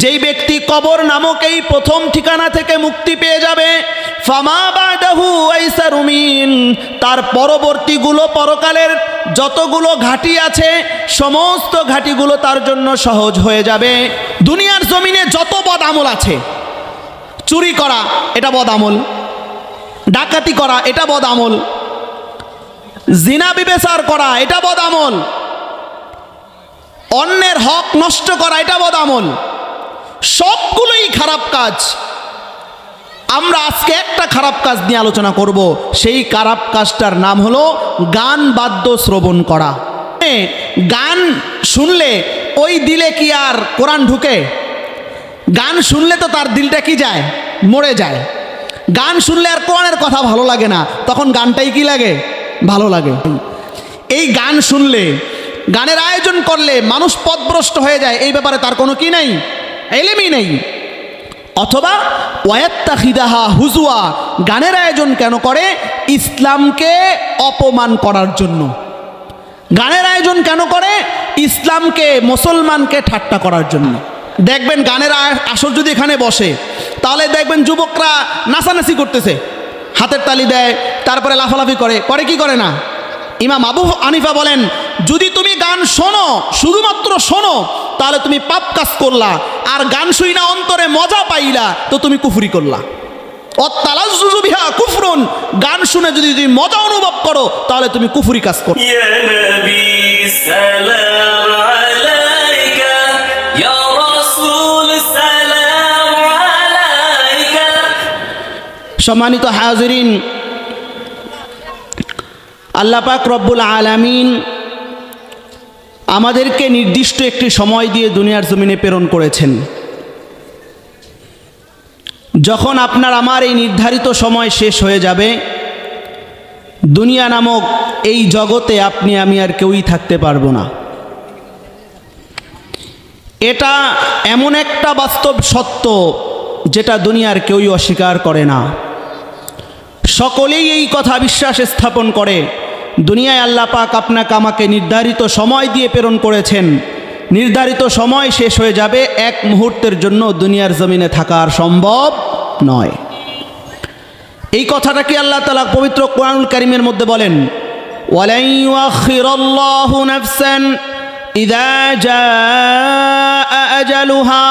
যেই ব্যক্তি কবর নামক এই প্রথম ঠিকানা থেকে মুক্তি পেয়ে যাবে, ফামা বাদাহু আইসারু মিন, তার পরবর্তীগুলো পরকালের যতগুলো ঘাটি আছে সমস্ত ঘাটিগুলো তার জন্য সহজ হয়ে যাবে। দুনিয়ার জমিনে যত বদ আমল আছে, চুরি করা এটা বদ আমল, ডাকাতি করা এটা বদ আমল, জিনা বিবেচার করা এটা বদ আমল, অন্যের হক নষ্ট করা এটা বদ আমল, সবগুলোই খারাপ কাজ। আমরা আজকে একটা খারাপ কাজ নিয়ে আলোচনা করব, সেই খারাপ কাজটার নাম হলো গান বাদ্য শ্রবণ করা। গান শুনলে ওই দিলে কি আর কোরআন ঢুকে? গান শুনলে তো তার দিলটা কি যায়, মরে যায়। গান শুনলে আর কোরআনের কথা ভালো লাগে না, তখন গানটাই কি লাগে, ভালো লাগে। এই গান শুনলে, গানের আয়োজন করলে মানুষ পথভ্রষ্ট হয়ে যায়, এই ব্যাপারে তার কোনো কি নেই, এলেমই নেই। অথবা ওয়াত্তাখিদাহা হুজুয়া, গানের আয়োজন কেন করে? ইসলামকে অপমান করার জন্য। গানের আয়োজন কেন করে? ইসলামকে, মুসলমানকে ঠাট্টা করার জন্য। দেখবেন গানের আসর যদি এখানে বসে, তাহলে দেখবেন যুবকরা নাচানাচি করতেছে, হাতের তালি দেয়, তারপরে লাফালাফি করে কি করে না? ইমাম আবু হানিফা বলেন, যদি তুমি গান শোনো, শুধুমাত্র শোনো, তাহলে তুমি পাপ কাজ করলা, আর গান শুই না অন্তরে মজা পাইলা তো তুমি কুফরি করলা। অত্তালাজ্জুজু বিহা কুফরুন, গান শুনে যদি তুমি মজা অনুভব করো তাহলে তুমি কুফরি কাজ করো। ইয়া নবী সালাম আলাইকা, ইয়া রাসূল সালাম আলাইকা। সম্মানিত হাজিরিন, আল্লাহ পাক রব্বুল আলামিন আমাদেরকে নির্দিষ্ট একটি সময় দিয়ে দুনিয়ার জমিনে প্রেরণ করেছেন। যখন আপনার আমার এই নির্ধারিত সময় শেষ হয়ে যাবে, দুনিয়া নামক এই জগতে আপনি আমি আর কেউই থাকতে পারবো না। এটা এমন একটা বাস্তব সত্য যেটা দুনিয়ার কেউই অস্বীকার করে না। সকলেই এই কথা বিশ্বাস স্থাপন করে। দুনিয়ায় আল্লাহ পাক আপনাকে আমাকে নির্ধারিত সময় দিয়ে প্রেরণ করেছেন, নির্ধারিত সময় শেষ হয়ে যাবে, এক মুহূর্তের জন্য দুনিয়ার জমিনে থাকা আর সম্ভব নয়। এই কথাটা কি আল্লাহ তাআলা পবিত্র কোরআনুল কারীমের মধ্যে বলেন, ওয়ালাই ইউআখিরুল্লাহু নাফসান ইযা জাআ আজালুহা,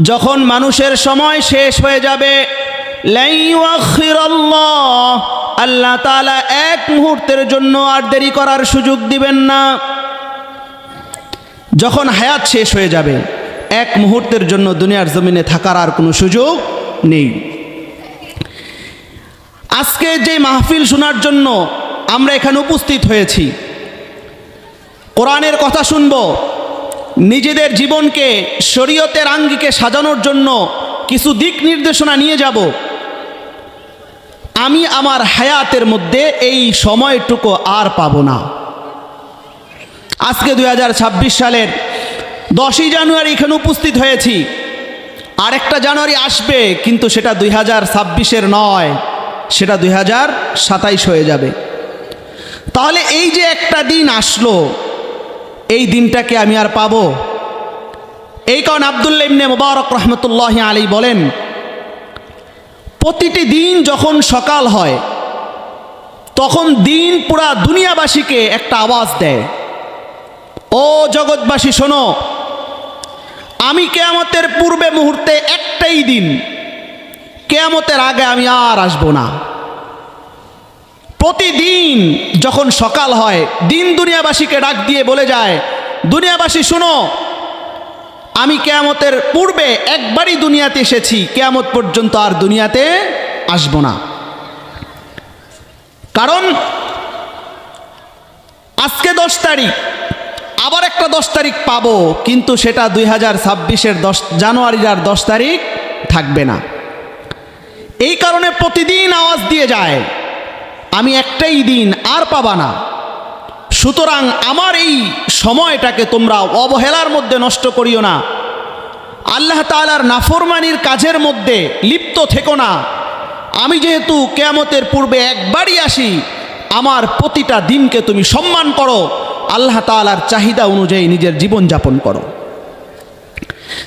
যখন মানুষের সময় শেষ হয়ে যাবে, লা ইউআখিরুল্লাহ, আল্লাহ তাআলা এক মুহূর্তের জন্য আর দেরি করার সুযোগ দিবেন না। যখন হায়াত শেষ হয়ে যাবে, এক মুহূর্তের জন্য দুনিয়ার জমিনে থাকার আর কোনো সুযোগ নেই। আজকে যে মাহফিল শোনার জন্য আমরা এখানে উপস্থিত হয়েছি, কোরআনের কথা শুনব, নিজেদের জীবনকে শরীয়তের আঙ্গিকে সাজানোর জন্য কিছু দিক নির্দেশনা নিয়ে যাব। আমি আমার হায়াতের মধ্যে এই সময়টুকু আর পাবো না। আজকে 2026 সালের 10ই জানুয়ারি এখানে উপস্থিত হয়েছি। আরেকটা জানুয়ারি আসবে, কিন্তু সেটা 2026-এর নয়, সেটা 2027 হয়ে যাবে। তাহলে এই যে একটা দিন আসলো, এই দিনটাকে আমি আর পাবো? এই কারণে আব্দুল্লাহ ইবনে মুবারক রহমতুল্লাহি আলাইহি বলেন, প্রতিটি দিন যখন সকাল হয় তখন দিন পুরা দুনিয়াবাসীকে একটা আওয়াজ দেয়, ও জগৎবাসী শোনো, আমি কিয়ামতের পূর্বে মুহূর্তে একটাই দিন, কিয়ামতের আগে আমি আর আসবো না। প্রতিদিন যখন সকাল হয়, দিন দুনিয়াবাসীকে ডাক দিয়ে বলে যায়, দুনিয়াবাসী শোনো, আমি কিয়ামতের পূর্বে একবারই দুনিয়াতে এসেছি, কিয়ামত পর্যন্ত আর দুনিয়াতে আসবো না। কারণ আজকে 10 তারিখ, আবার একটা 10 তারিখ পাবো, কিন্তু সেটা 2026-এর 10 জানুয়ারির আর 10 তারিখ থাকবে না। এই কারণে প্রতিদিন আওয়াজ দিয়ে যায়, আমি একটাই দিন আর পাবা না। সুতরাং আমার এই সময়টাকে তোমরা অবহেলার মধ্যে নষ্ট করিও না, আল্লাহ তাআলার নাফরমানির কাজের মধ্যে লিপ্ত থেকো না। আমি যেহেতু কিয়ামতের পূর্বে একবারই আসি, আমার প্রতিটা দিনকে তুমি সম্মান করো, আল্লাহ তাআলার চাহিদা অনুযায়ী নিজের জীবন যাপন করো।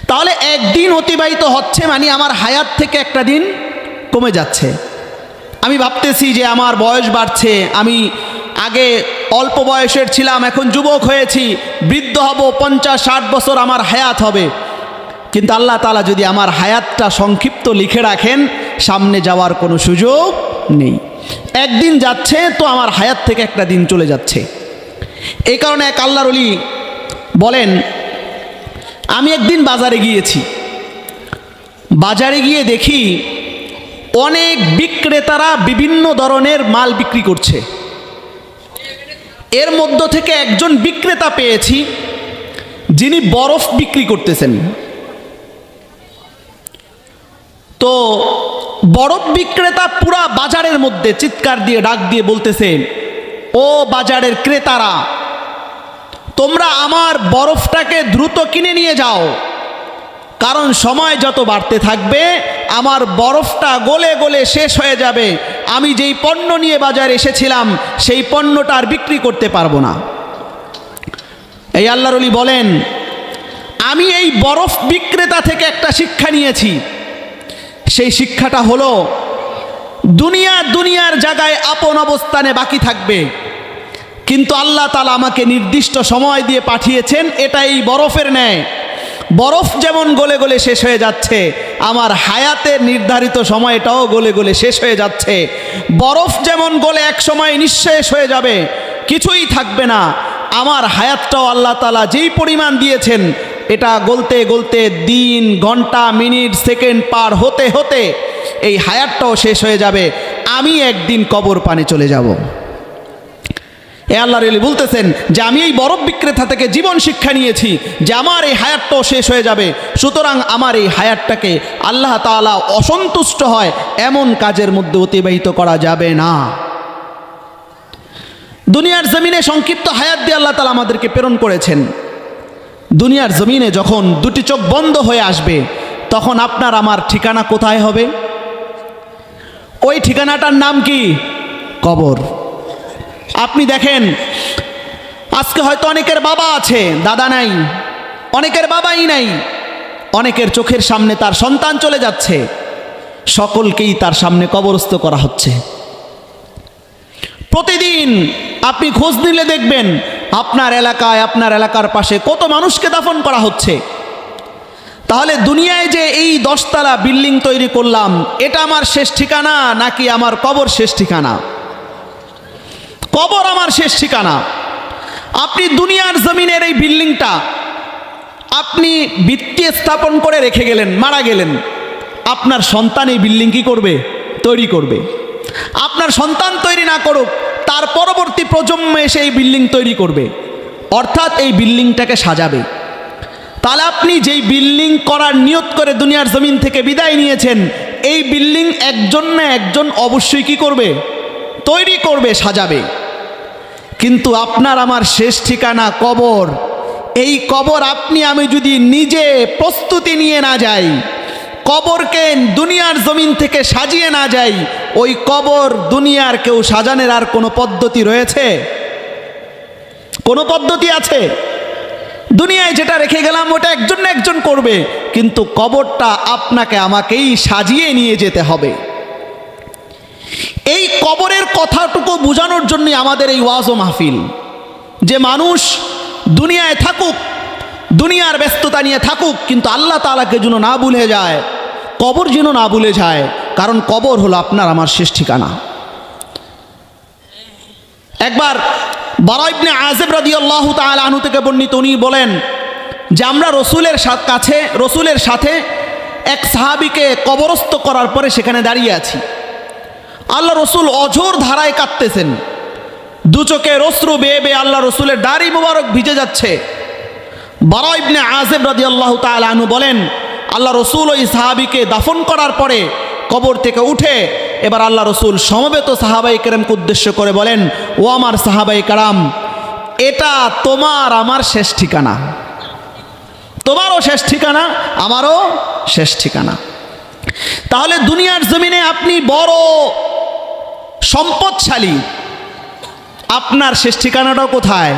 তাহলে একদিন অতিবাহিত হচ্ছে মানে আমার হায়াত থেকে একটা দিন কমে যাচ্ছে। আমি ভাবতেছি যে আমার বয়স বাড়ছে, আমি আগে অল্প বয়সের ছিলাম, এখন যুবক হয়েছি, বৃদ্ধ হব, 50-60 বছর আমার হায়াত হবে। কিন্তু আল্লাহ তাআলা যদি আমার হায়াতটা সংক্ষিপ্ত লিখে রাখেন, সামনে যাওয়ার কোনো সুযোগ নেই। একদিন যাচ্ছে তো আমার হায়াত থেকে একটা দিন চলে যাচ্ছে। এই কারণে এক আল্লাহর ওলি বলেন, আমি একদিন বাজারে গিয়েছি, বাজারে গিয়ে দেখি অনেক বিক্রেতারা বিভিন্ন ধরনের মাল বিক্রি করছে। এর মধ্য থেকে একজন বিক্রেতা পেয়েছি যিনি বরফ বিক্রি করতেছেন। তো বরফ বিক্রেতা পুরা বাজারের মধ্যে চিৎকার দিয়ে ডাক দিয়ে বলতেছে, ও বাজারের ক্রেতারা, তোমরা আমার বরফটাকে দ্রুত কিনে নিয়ে যাও, কারণ সময় যত বাড়তে থাকবে আমার বরফটা গলে গলে শেষ হয়ে যাবে। আমি যেই পণ্য নিয়ে বাজারে এসেছিলাম সেই পণ্যটা আর বিক্রি করতে পারবো না। এই আল্লাহর ওলি বলেন, আমি এই বরফ বিক্রেতা থেকে একটা শিক্ষা নিয়েছি। সেই শিক্ষাটা হলো, দুনিয়ার জায়গায় আপন অবস্থানে বাকি থাকবে, কিন্তু আল্লাহ তাআলা আমাকে নির্দিষ্ট সময় দিয়ে পাঠিয়েছেন, এটা এই বরফের ন্যায়। বরফ যেমন গলে গলে শেষ হয়ে যাচ্ছে, আমার হায়াতের নির্ধারিত সময়টাও গলে গলে শেষ হয়ে যাচ্ছে। বরফ যেমন গলে এক সময় নিঃশেষ হয়ে যাবে, কিছুই থাকবে না, আমার হায়াতটাও আল্লাহ তাআলা যেই পরিমাণ দিয়েছেন, এটা গলতে গলতে দিন, ঘন্টা, মিনিট, সেকেন্ড পার হতে হতে এই হায়াতটাও শেষ হয়ে যাবে। আমি একদিন কবর পানে চলে যাব। এ আল্লাহর ওলি বলতেছেন যে আমি এই বরফ বিক্রেতা থেকে জীবন শিক্ষা নিয়েছি যে আমার এই হায়াতটাও শেষ হয়ে যাবে, সুতরাং আমার এই হায়াতটাকে আল্লাহ তাআলা অসন্তুষ্ট হয় এমন কাজের মধ্যে অতিবাহিত করা যাবে না। দুনিয়ার জমিনে সংক্ষিপ্ত হায়াত দিয়ে আল্লাহ তাআলা আমাদেরকে প্রেরণ করেছেন। দুনিয়ার জমিনে যখন দুটি চোখ বন্ধ হয়ে আসবে, তখন আপনার আমার ঠিকানা কোথায় হবে? ওই ঠিকানাটার নাম কি? কবর। আপনি দেখেন, আজকে হয়তো অনেকের বাবা আছে, দাদা নাই, অনেকের বাবাই নাই, অনেকের চোখের সামনে তার সন্তান চলে যাচ্ছে, সকলকেই তার সামনে কবরস্থ করা হচ্ছে। প্রতিদিন আপনি খোঁজ নিলে দেখবেন আপনার এলাকায়, আপনার এলাকার পাশে কত মানুষকে দাফন করা হচ্ছে। তাহলে দুনিয়ায় যে এই 10 তলা বিল্ডিং তৈরি করলাম, এটা আমার শেষ ঠিকানা নাকি আমার কবর শেষ ঠিকানা? কবর আমার শেষ ঠিকানা। আপনি দুনিয়ার জমিনের এই বিল্ডিংটা আপনি ভিত্তি স্থাপন করে রেখে গেলেন, মারা গেলেন, আপনার সন্তান এই বিল্ডিং কি করবে? তৈরি করবে। আপনার সন্তান তৈরি না করুক, তার পরবর্তী প্রজন্ম এসে এই বিল্ডিং তৈরি করবে, অর্থাৎ এই বিল্ডিংটাকে সাজাবে। তাহলে আপনি যেই বিল্ডিং করার নিয়ত করে দুনিয়ার জমিন থেকে বিদায় নিয়েছেন, এই বিল্ডিং একজন না একজন অবশ্যই কি করবে? তৈরি করবে, সাজাবে। কিন্তু আপনার আমার শেষ ঠিকানা কবর। এই কবর আপনি আমি যদি নিজে প্রস্তুতি নিয়ে না যাই, কবরকে দুনিয়ার জমিন থেকে সাজিয়ে না যাই, ওই কবর দুনিয়ার কেউ সাজানোর আর কোনো পদ্ধতি রয়েছে? কোনো পদ্ধতি আছে? দুনিয়ায় যেটা রেখে গেলাম ওটা একজন না একজন করবে, কিন্তু কবরটা আপনাকে আমাকেই সাজিয়ে নিয়ে যেতে হবে। এই কবরের কথাটুকু বোঝানোর জন্যই আমাদের এই ওয়াজ ও মাহফিল, যে মানুষ দুনিয়ায় থাকুক, দুনিয়ার ব্যস্ততা নিয়ে থাকুক, কিন্তু আল্লাহ তাআলাকে যেন না ভুলে যায়, কবর যেন না ভুলে যায়, কারণ কবর হলো আপনার আমার শেষ ঠিকানা। একবার বারা ইবনে আযিব রাদিয়াল্লাহু তাআলা আনহু থেকে বর্ণিত, উনি বলেন যে আমরা রসুলের সাথে এক সাহাবীকে কবরস্থ করার পরে সেখানে দাঁড়িয়ে আছি। আল্লাহ রসুল অঝোর ধারায় কাঁদতেছেন, দু চোখের অশ্রু বেয়ে বেয়ে আল্লাহ রসুলের দাড়ি মোবারক ভিজে যাচ্ছে। বারা ইবনে আযিব রাদিয়াল্লাহু তাআলা আনহু বলেন, আল্লাহ রসুল ওই সাহাবীকে দাফন করার পরে কবর থেকে উঠে এবার আল্লাহ রসুল সমবেত সাহাবায়ে কেরামকে উদ্দেশ্য করে বলেন, ও আমার সাহাবায়ে কেরাম, এটা তোমার আমার শেষ ঠিকানা। তোমারও শেষ ঠিকানা, আমারও শেষ ঠিকানা। তাহলে দুনিয়ার জমিনে আপনি বড় সম্পদশালী, আপনার শেষ ঠিকানাটাও কোথায়?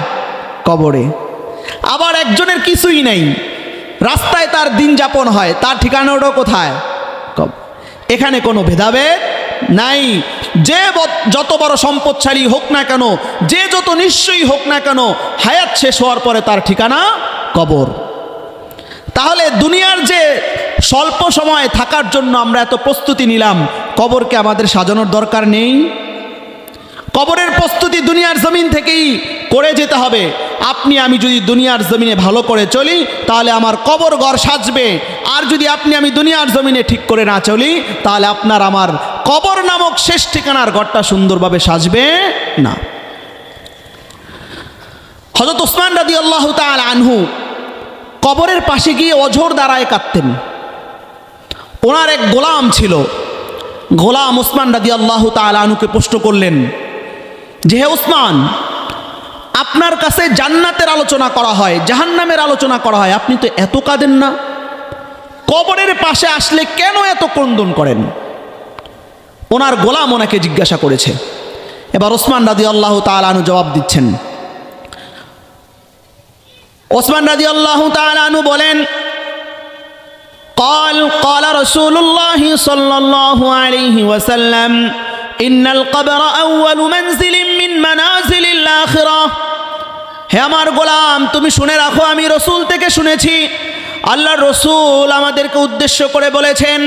কবরে। আবার একজনের কিছুই নেই, রাস্তায় তার দিন যাপন হয়, তার ঠিকানাটা কোথায়? এখানে কোনো ভেদাভেদ নাই। যে যত বড় সম্পদশালী হোক না কেন, যে যত নিশ্চয়ই হোক না কেন, হায়াত শেষ হওয়ার পরে তার ঠিকানা কবর। তাহলে দুনিয়ার যে স্বল্প সময় থাকার জন্য আমরা এত প্রস্তুতি নিলাম, কবরকে আমাদের সাজানোর দরকার নেই? কবরের প্রস্তুতি দুনিয়ার জমিন থেকেই করে যেতে হবে। আপনি আমি যদি দুনিয়ার জমিনে ভালো করে চলি, তাহলে আমার কবর ঘর সাজবে। আর যদি আপনি আমি দুনিয়ার জমিনে ঠিক করে না চলি, তাহলে আপনার আমার কবর নামক শেষ ঠিকানার ঘরটা সুন্দরভাবে সাজবে না। হযরত ওসমান রাদিয়াল্লাহু তাআলা আনহু কবরের পাশে গিয়ে অঝোর দাঁড়ায় কাঁদতেন। ওনার এক গোলাম ছিল, গোলাম ওসমান রাদিয়াল্লাহু তাআলা আনহুকে প্রশ্ন করলেন যে, হে ওসমান, আপনার কাছে জান্নাতের আলোচনা করা হয়, জাহান্নামের আলোচনা করা হয়, আপনি তো এত কাঁদেন না, কবরের পাশে আসলে কেন এত ক্রন্দন করেন? ওনার গোলাম ওনাকে জিজ্ঞাসা করেছে। এবার ওসমান রাদিয়াল্লাহু তাআলা আনহু জবাব দিচ্ছেন। ওসমান রাদিয়াল্লাহু তাআলা আনহু বলেন, قال رسول الله صلى الله عليه وسلم إن القبر أول منزل من منازل الآخرة। হে আমার গোলাম, তুমি শুনে রাখো, আমি রসুল থেকে শুনেছি, আল্লাহর রসুল আমাদেরকে উদ্দেশ্য করে বলেছেন,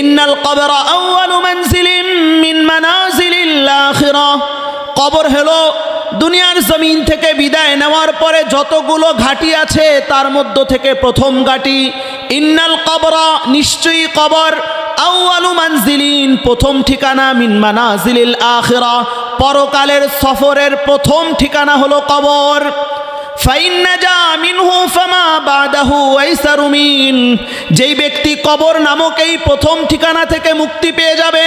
ইন্নাল কবরা আউয়ালু মানজিলিম মিন মানাজিলিল আখিরাহ। কবর হলো দুনিয়ার জমিন থেকে বিদায় নেওয়ার পরে যতগুলো ঘাটি আছে তার মধ্য থেকে প্রথম ঘাটি। ইন্নাল কবরা, নিশ্চয়ই কবর, আউয়ালু মানজিলিন, প্রথম ঠিকানা, মিন মানাজিলিল আখিরাহ, পরকালের সফরের প্রথম ঠিকানা হলো কবর। যেই ব্যক্তি কবর নামক এই প্রথম ঠিকানা থেকে মুক্তি পেয়ে যাবে,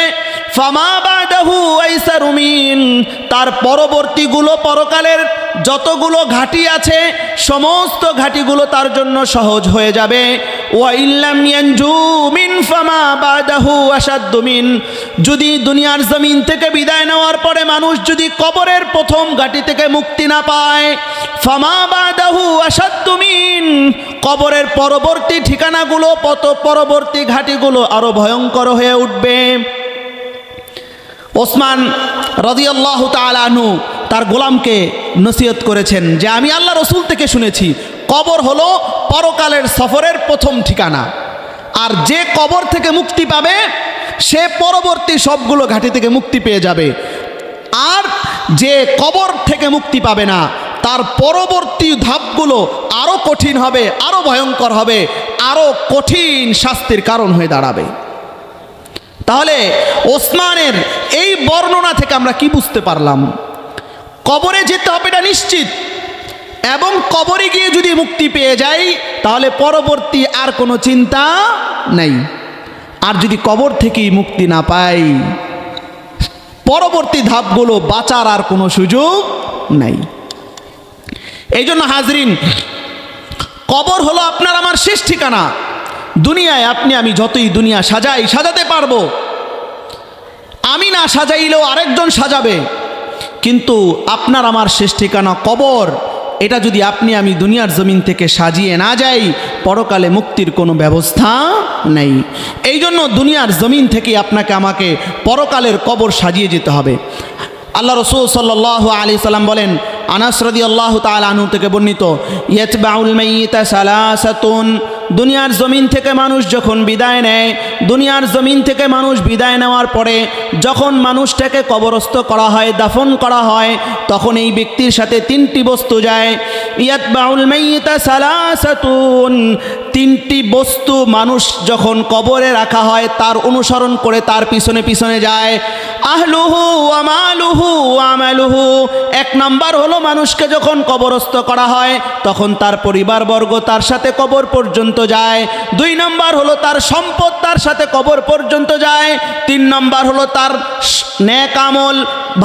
তার পরবর্তীগুলো, পরকালের যতগুলো ঘাটি আছে সমস্ত ঘাটিগুলো তার জন্য সহজ হয়ে যাবে। যদি দুনিয়ার জমিন থেকে বিদায় নেওয়ার পরে মানুষ যদি কবরের প্রথম ঘাটি থেকে মুক্তি না পায়, কবরের পরবর্তী ঠিকানাগুলো, পরবর্তী ঘাটিগুলো আরো ভয়ঙ্কর হয়ে উঠবে। ওসমান রাদিয়াল্লাহু তাআলা আনহু তার গোলামকে নসিহত করেছেন যে, আমি আল্লাহ রসুল থেকে শুনেছি কবর হলো পরকালের সফরের প্রথম ঠিকানা, আর যে কবর থেকে মুক্তি পাবে সে পরবর্তী সবগুলো ঘাটি থেকে মুক্তি পেয়ে যাবে। আর যে কবর থেকে মুক্তি পাবে না, তার পরবর্তী ধাপগুলো আরো কঠিন হবে, আরো ভয়ঙ্কর হবে, আরো কঠিন শাস্তির কারণ হয়ে দাঁড়াবে। তাহলে ওসমানের এই বর্ণনা থেকে আমরা কি বুঝতে পারলাম? কবরে যেতে হবে এটা নিশ্চিত, এবং কবরে গিয়ে যদি মুক্তি পেয়ে যাই তাহলে পরবর্তী আর কোনো চিন্তা নেই। আর যদি কবর থেকেই মুক্তি না পাই, পরবর্তী ধাপগুলো বাঁচার আর কোনো সুযোগ নাই। এই জন্য হাজরিন, কবর হলো আপনার আমার শেষ ঠিকানা। দুনিয়ায় আপনি আমি যতই দুনিয়া সাজাতে পারবো, আমি না সাজাইলেও আরেকজন সাজাবে, কিন্তু আপনার আমার শেষ ঠিকানা কবর। এটা যদি আপনি আমি দুনিয়ার জমিন থেকে সাজিয়ে না যাই, পরকালে মুক্তির কোনো ব্যবস্থা নেই। এই জন্য দুনিয়ার জমিন থেকে আপনাকে আমাকে পরকালের কবর সাজিয়ে যেতে হবে। আল্লাহ রসুল সাল্লাল্লাহু আলাইহি সাল্লাম বলেন, আনাস রাদিয়াল্লাহু তাআলা আনহু থেকে বর্ণিত, ইয়াতবাউল মাইয়িতা সালাসাতুন, দুনিয়ার জমিন থেকে মানুষ যখন বিদায় নেয়, দুনিয়ার জমিন থেকে মানুষ বিদায় নেওয়ার পরে যখন মানুষটাকে কবরস্থ করা হয়, দাফন করা হয়, তখন এই ব্যক্তির সাথে তিনটি বস্তু যায়। ইয়াতবাউল মাইয়িতা সালাসাতুন, তিনটি বস্তু মানুষ যখন কবরে রাখা হয় তার অনুসরণ করে তার পিছনে পিছনে যায়। আহলুহু ওয়া মালুহু ওয়া আমালুহু, এক নাম্বার হলো মানুষকে যখন কবরস্থ করা হয় তখন তার পরিবারবর্গ তার সাথে কবর পর্যন্ত যায়। 2 নাম্বার হলো তার সম্পদ তার সাথে কবর পর্যন্ত যায়। 3 নাম্বার হলো তার নেক আমল,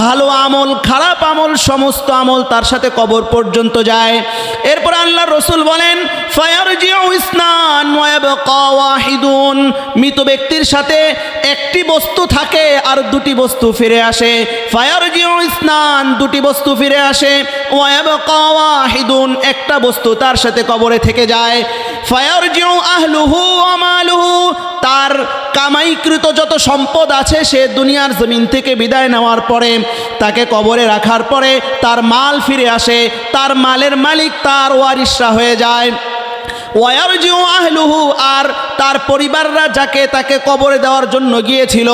ভালো আমল খারাপ আমল সমস্ত আমল তার সাথে কবর পর্যন্ত যায়। এরপর আল্লাহ রসুল বলেন ফায়ারজিউ ইসনান ওয়া ইয়াবকা ওয়াহিদুন, মৃত ব্যক্তির সাথে একটি বস্তু থাকে আর দুটি বস্তু ফিরে আসে। ফায়ারজিউ ইসনান, দুটি বস্তু ফিরে আসে, ওয়া ইয়াবকা ওয়াহিদুন, একটা বস্তু তার সাথে কবরে থেকে যায়। ফায়ারজিউ আহলুহু ওয়া মালুহু, তার কামাইকৃত যত সম্পদ আছে সে দুনিয়ার জমিন থেকে বিদায় নেওয়ার পরে তাকে কবরে রাখার পরে তার মাল ফিরে আসে, তার মালের মালিক তার ওয়ারিসরা হয়ে যায়। ওয়ারজিউ আহলুহু, আর তার পরিবাররা যাকে তাকে কবরে দেওয়ার জন্য গিয়েছিল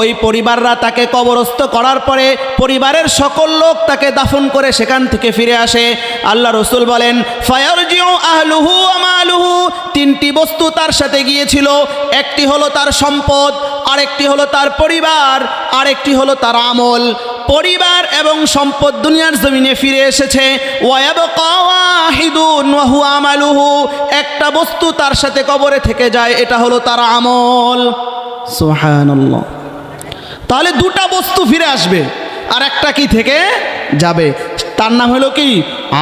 ওই পরিবাররা তাকে কবরস্থ করার পরে পরিবারের সকল লোক তাকে দাফন করে সেখান থেকে ফিরে আসে। আল্লাহ রসুল বলেন ফায়ারজিউ আহলুহু ওয়া মালুহু, তিনটি বস্তু তার সাথে গিয়েছিল, একটি হলো তার সম্পদ, আরেকটি হলো তার পরিবার, আরেকটি হলো তার আমল। পরিবার এবং সম্পদ দুনিয়ার জমিনে ফিরে এসেছে। ওয়ায়াবকা ওয়াহিদুন ওয়া হুয়া আমালুহু, একটা বস্তু তার সাথে কবরে থেকে যায়, এটা হলো তার আমল। সুবহানাল্লাহ। তাহলে দুটা বস্তু ফিরে আসবে আর একটা কি থেকে যাবে, তার নাম হলো কি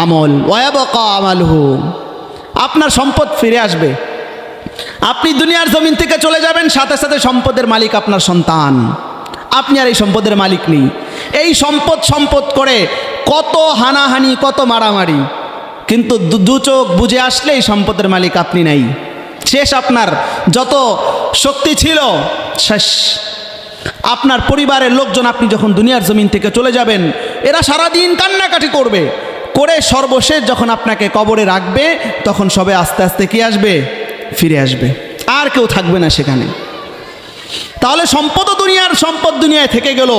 আমল। ওয়ায়াবকা আমালুহু, আপনার সম্পদ ফিরে আসবে। আপনি দুনিয়ার জমিন থেকে চলে যাবেন, সাথে সাথে সম্পদের মালিক আপনার সন্তান, আপনি আর এই সম্পদের মালিক নেই। এই সম্পদ সম্পদ করে কত হানাহানি কত মারামারি, কিন্তু দু চোখ বুঝে আসলে এই সম্পদের মালিক আপনি নাই। শেষ, আপনার যত শক্তি ছিল শেষ। আপনার পরিবারের লোকজন আপনি যখন দুনিয়ার জমিন থেকে চলে যাবেন এরা সারাদিন কান্নাকাটি করবে, করে সর্বশেষ যখন আপনাকে কবরে রাখবে তখন সবে আস্তে আস্তে কি আসবে, ফিরে আসবে, আর কেউ থাকবে না সেখানে। তাহলে সম্পদও দুনিয়ার সম্পদ দুনিয়ায় থেকে গেল,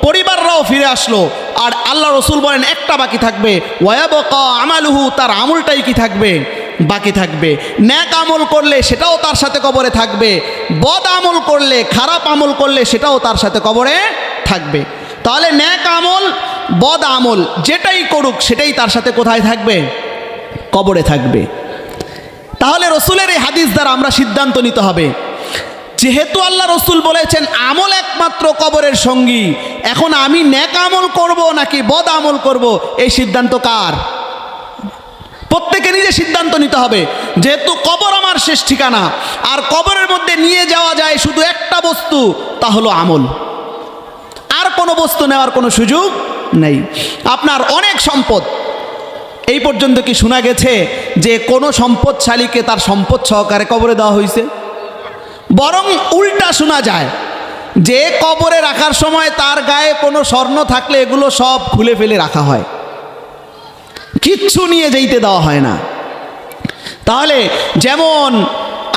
পরিবাররাও ফিরে আসলো, আর আল্লাহ রসুল বলেন একটা বাকি থাকবে, ওয়ায়াবকা আমালুহু, তার আমলটাই কি থাকবে, বাকি থাকবে। ন্যাক আমল করলে সেটাও তার সাথে কবরে থাকবে, বদ আমল করলে খারাপ আমল করলে সেটাও তার সাথে কবরে থাকবে। তাহলে ন্যাক আমল বদ আমল যেটাই করুক সেটাই তার সাথে কোথায় থাকবে, কবরে থাকবে। তাহলে রসুলের এই হাদিস দ্বারা আমরা সিদ্ধান্ত নিতে হবে, যেহেতু আল্লাহ রসুল বলেছেন আমল একমাত্র কবরের সঙ্গী, এখন আমি নেক আমল করব নাকি বদ আমল করব, এই সিদ্ধান্ত কার? প্রত্যেকে নিজে সিদ্ধান্ত নিতে হবে। যেহেতু কবর আমার শেষ ঠিকানা, আর কবরের মধ্যে নিয়ে যাওয়া যায় শুধু একটা বস্তু, তা হলো আমল, আর কোনো বস্তু নেওয়ার কোনো সুযোগ নেই। আপনার অনেক সম্পদ, এই পর্যন্ত কি শোনা গেছে যে কোনো সম্পদশালীকে তার সম্পদ সহকারে কবরে দেওয়া হয়েছে? বরং উল্টা শোনা যায় যে কবরে রাখার সময় তার গায়ে কোনো স্বর্ণ থাকলে এগুলো সব খুলে ফেলে রাখা হয়, কিচ্ছু নিয়ে যেতে দেওয়া হয় না। তাহলে যেমন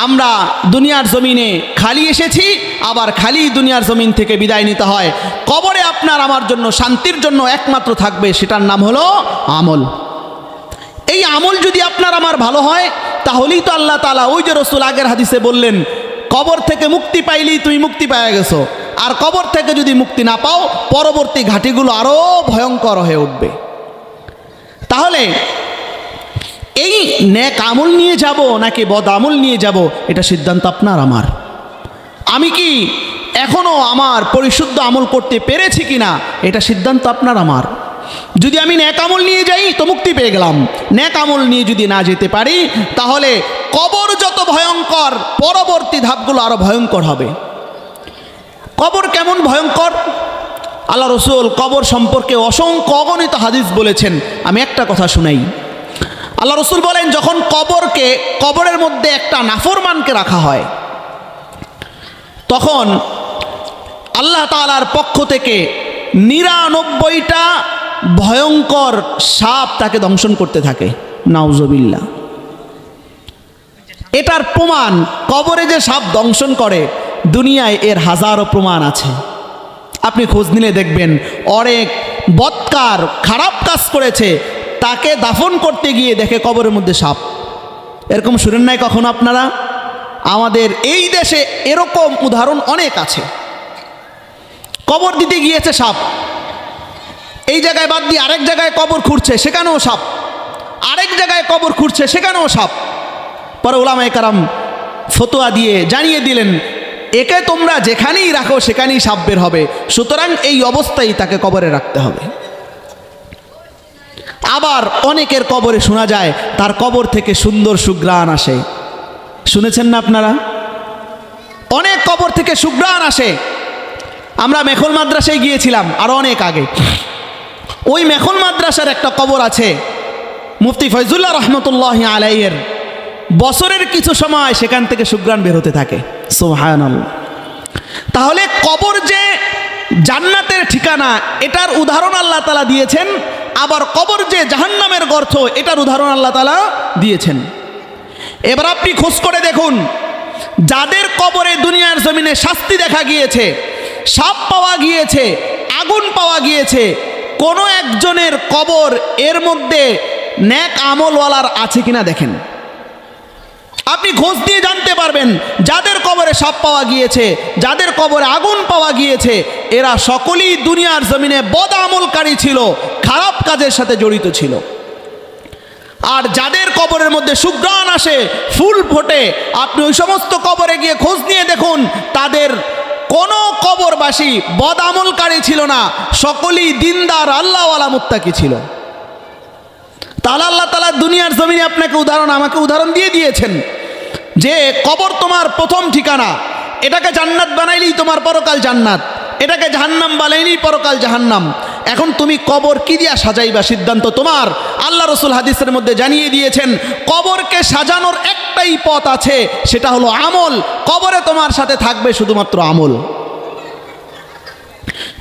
আমরা দুনিয়ার জমিনে খালি এসেছি, আবার খালি দুনিয়ার জমিন থেকে বিদায় নিতে হয়। কবরে আপনার আমার জন্য শান্তির জন্য একমাত্র থাকবে, সেটার নাম হলো আমল। এই আমল যদি আপনার আমার ভালো হয় তাহলেই তো আল্লাহ তাআলা, ওই যে রসুল আগের হাদিসে বললেন, কবর থেকে মুক্তি পাইলেই তুমি মুক্তি পেয়ে গেছো, আর কবর থেকে যদি মুক্তি না পাও পরবর্তী ঘাটিগুলো আরো ভয়ঙ্কর হয়ে উঠবে। তাহলে এই নেক আমল নিয়ে যাব নাকি বদ আমল নিয়ে যাব, এটা সিদ্ধান্ত আপনার আমার। আমি কি এখনো আমার পরিশুদ্ধ আমল করতে পেরেছি কিনা, এটা সিদ্ধান্ত আপনার আমার। যদি আমি নেক আমল নিয়ে যাই তো মুক্তি পেয়ে গেলাম, নেক আমল নিয়ে যদি না যেতে পারি তাহলে কবর যত ভয়ঙ্কর, পরবর্তী ধাপগুলো আরো ভয়ঙ্কর হবে। কবর কেমন ভয়ঙ্কর, আল্লাহ রসুল কবর সম্পর্কে অসংখ্য অগণিত হাদিস বলেছেন। আমি একটা কথা শুনাই। আল্লাহ রসুল বলেন, যখন কবরের মধ্যে একটা নাফরমানকে রাখা হয় তখন আল্লাহ তাআলার পক্ষ থেকে 99টা ভয়ঙ্কর সাপ তাকে দংশন করতে থাকে। নাউজুবিল্লাহ। এটার প্রমাণ, কবরে যে সাপ দংশন করে দুনিয়ায় এর হাজারো প্রমাণ আছে। আপনি খোঁজ নিলে দেখবেন অনেক বদকার খারাপ কাজ করেছে, তাকে দাফন করতে গিয়ে দেখে কবরের মধ্যে সাপ। এরকম শুনেন নাই কখনো আপনারা? আমাদের এই দেশে এরকম উদাহরণ অনেক আছে। কবর দিতে গিয়েছে সাপ, এই জায়গায় বাদ দিয়ে আরেক জায়গায় কবর খুঁড়ছে, সেখানেও সাপ, আরেক জায়গায় কবর খুঁড়ছে, সেখানেও সাপ। পরে উলামায়ে কেরাম ফতোয়া দিয়ে জানিয়ে দিলেন একে তোমরা যেখানেই রাখো সেখানেই সাপ বের হবে, সুতরাং এই অবস্থায় তাকে কবরে রাখতে হবে। আবার অনেকের কবরে শোনা যায় তার কবর থেকে সুন্দর সুঘ্রাণ আসে, শুনেছেন না আপনারা? অনেক কবর থেকে সুঘ্রাণ আসে। আমরা মেখল মাদ্রাসায় গিয়েছিলাম আরো অনেক আগে। ওই মেখল মাদ্রাসার একটা কবর আছে মুফতি ফয়জুল্লাহ রহমতুল্লাহ আলাইহির, বছরের কিছু সময় সেখান থেকে সুঘ্রাণ বের হতে থাকে। সুবহানাল্লাহ। তাহলে কবর যে জান্নাতের ঠিকানা এটার উদাহরণ আল্লাহ তাআলা দিয়েছেন, আবার কবর যে জাহান্নামের গর্ত এটার উদাহরণ আল্লাহ তাআলা দিয়েছেন। এবার আপনি খোঁজ করে দেখুন, যাদের কবরে দুনিয়ার জমিনে শাস্তি দেখা গিয়েছে, সাপ পাওয়া গিয়েছে, আগুন পাওয়া গিয়েছে, কোনো একজনের কবর এর মধ্যে নেক আমলওয়ালার আছে কিনা দেখেন। আপনি খোঁজ দিয়ে জানতে পারবেন যাদের কবরে সাপ পাওয়া গিয়েছে, যাদের কবরে আগুন পাওয়া গিয়েছে, এরা সকলেই দুনিয়ার জমিনে বদ আমলকারী ছিল, খারাপ কাজের সাথে জড়িত ছিল। আর যাদের কবরের মধ্যে সুঘ্রাণ আসে, ফুল ফোটে, আপনি ওই সমস্ত কবরে গিয়ে খোঁজ নিয়ে দেখুন তাদের কোনো কবরবাসী বদ আমলকারী ছিল না, সকলেই দিনদার আল্লাহওয়ালা মুত্তাকি ছিল। তাহলে আল্লাহ তাআলা দুনিয়ার জমিনে আপনাকে আমাকে উদাহরণ দিয়ে দিয়েছেন যে কবর তোমার প্রথম ঠিকানা, এটাকে জান্নাত বানাইলেই তোমার পরকাল জান্নাত, এটাকে জাহান্নাম বানাইলেই পরকাল জাহান্নাম। এখন তুমি কবর কি দিয়া সাজাইবা সিদ্ধান্ত তোমার। আল্লাহ রসুল হাদিসের মধ্যে জানিয়ে দিয়েছেন কবরকে সাজানোর একটাই পথ আছে, সেটা হলো আমল। কবরে তোমার সাথে থাকবে শুধুমাত্র আমল।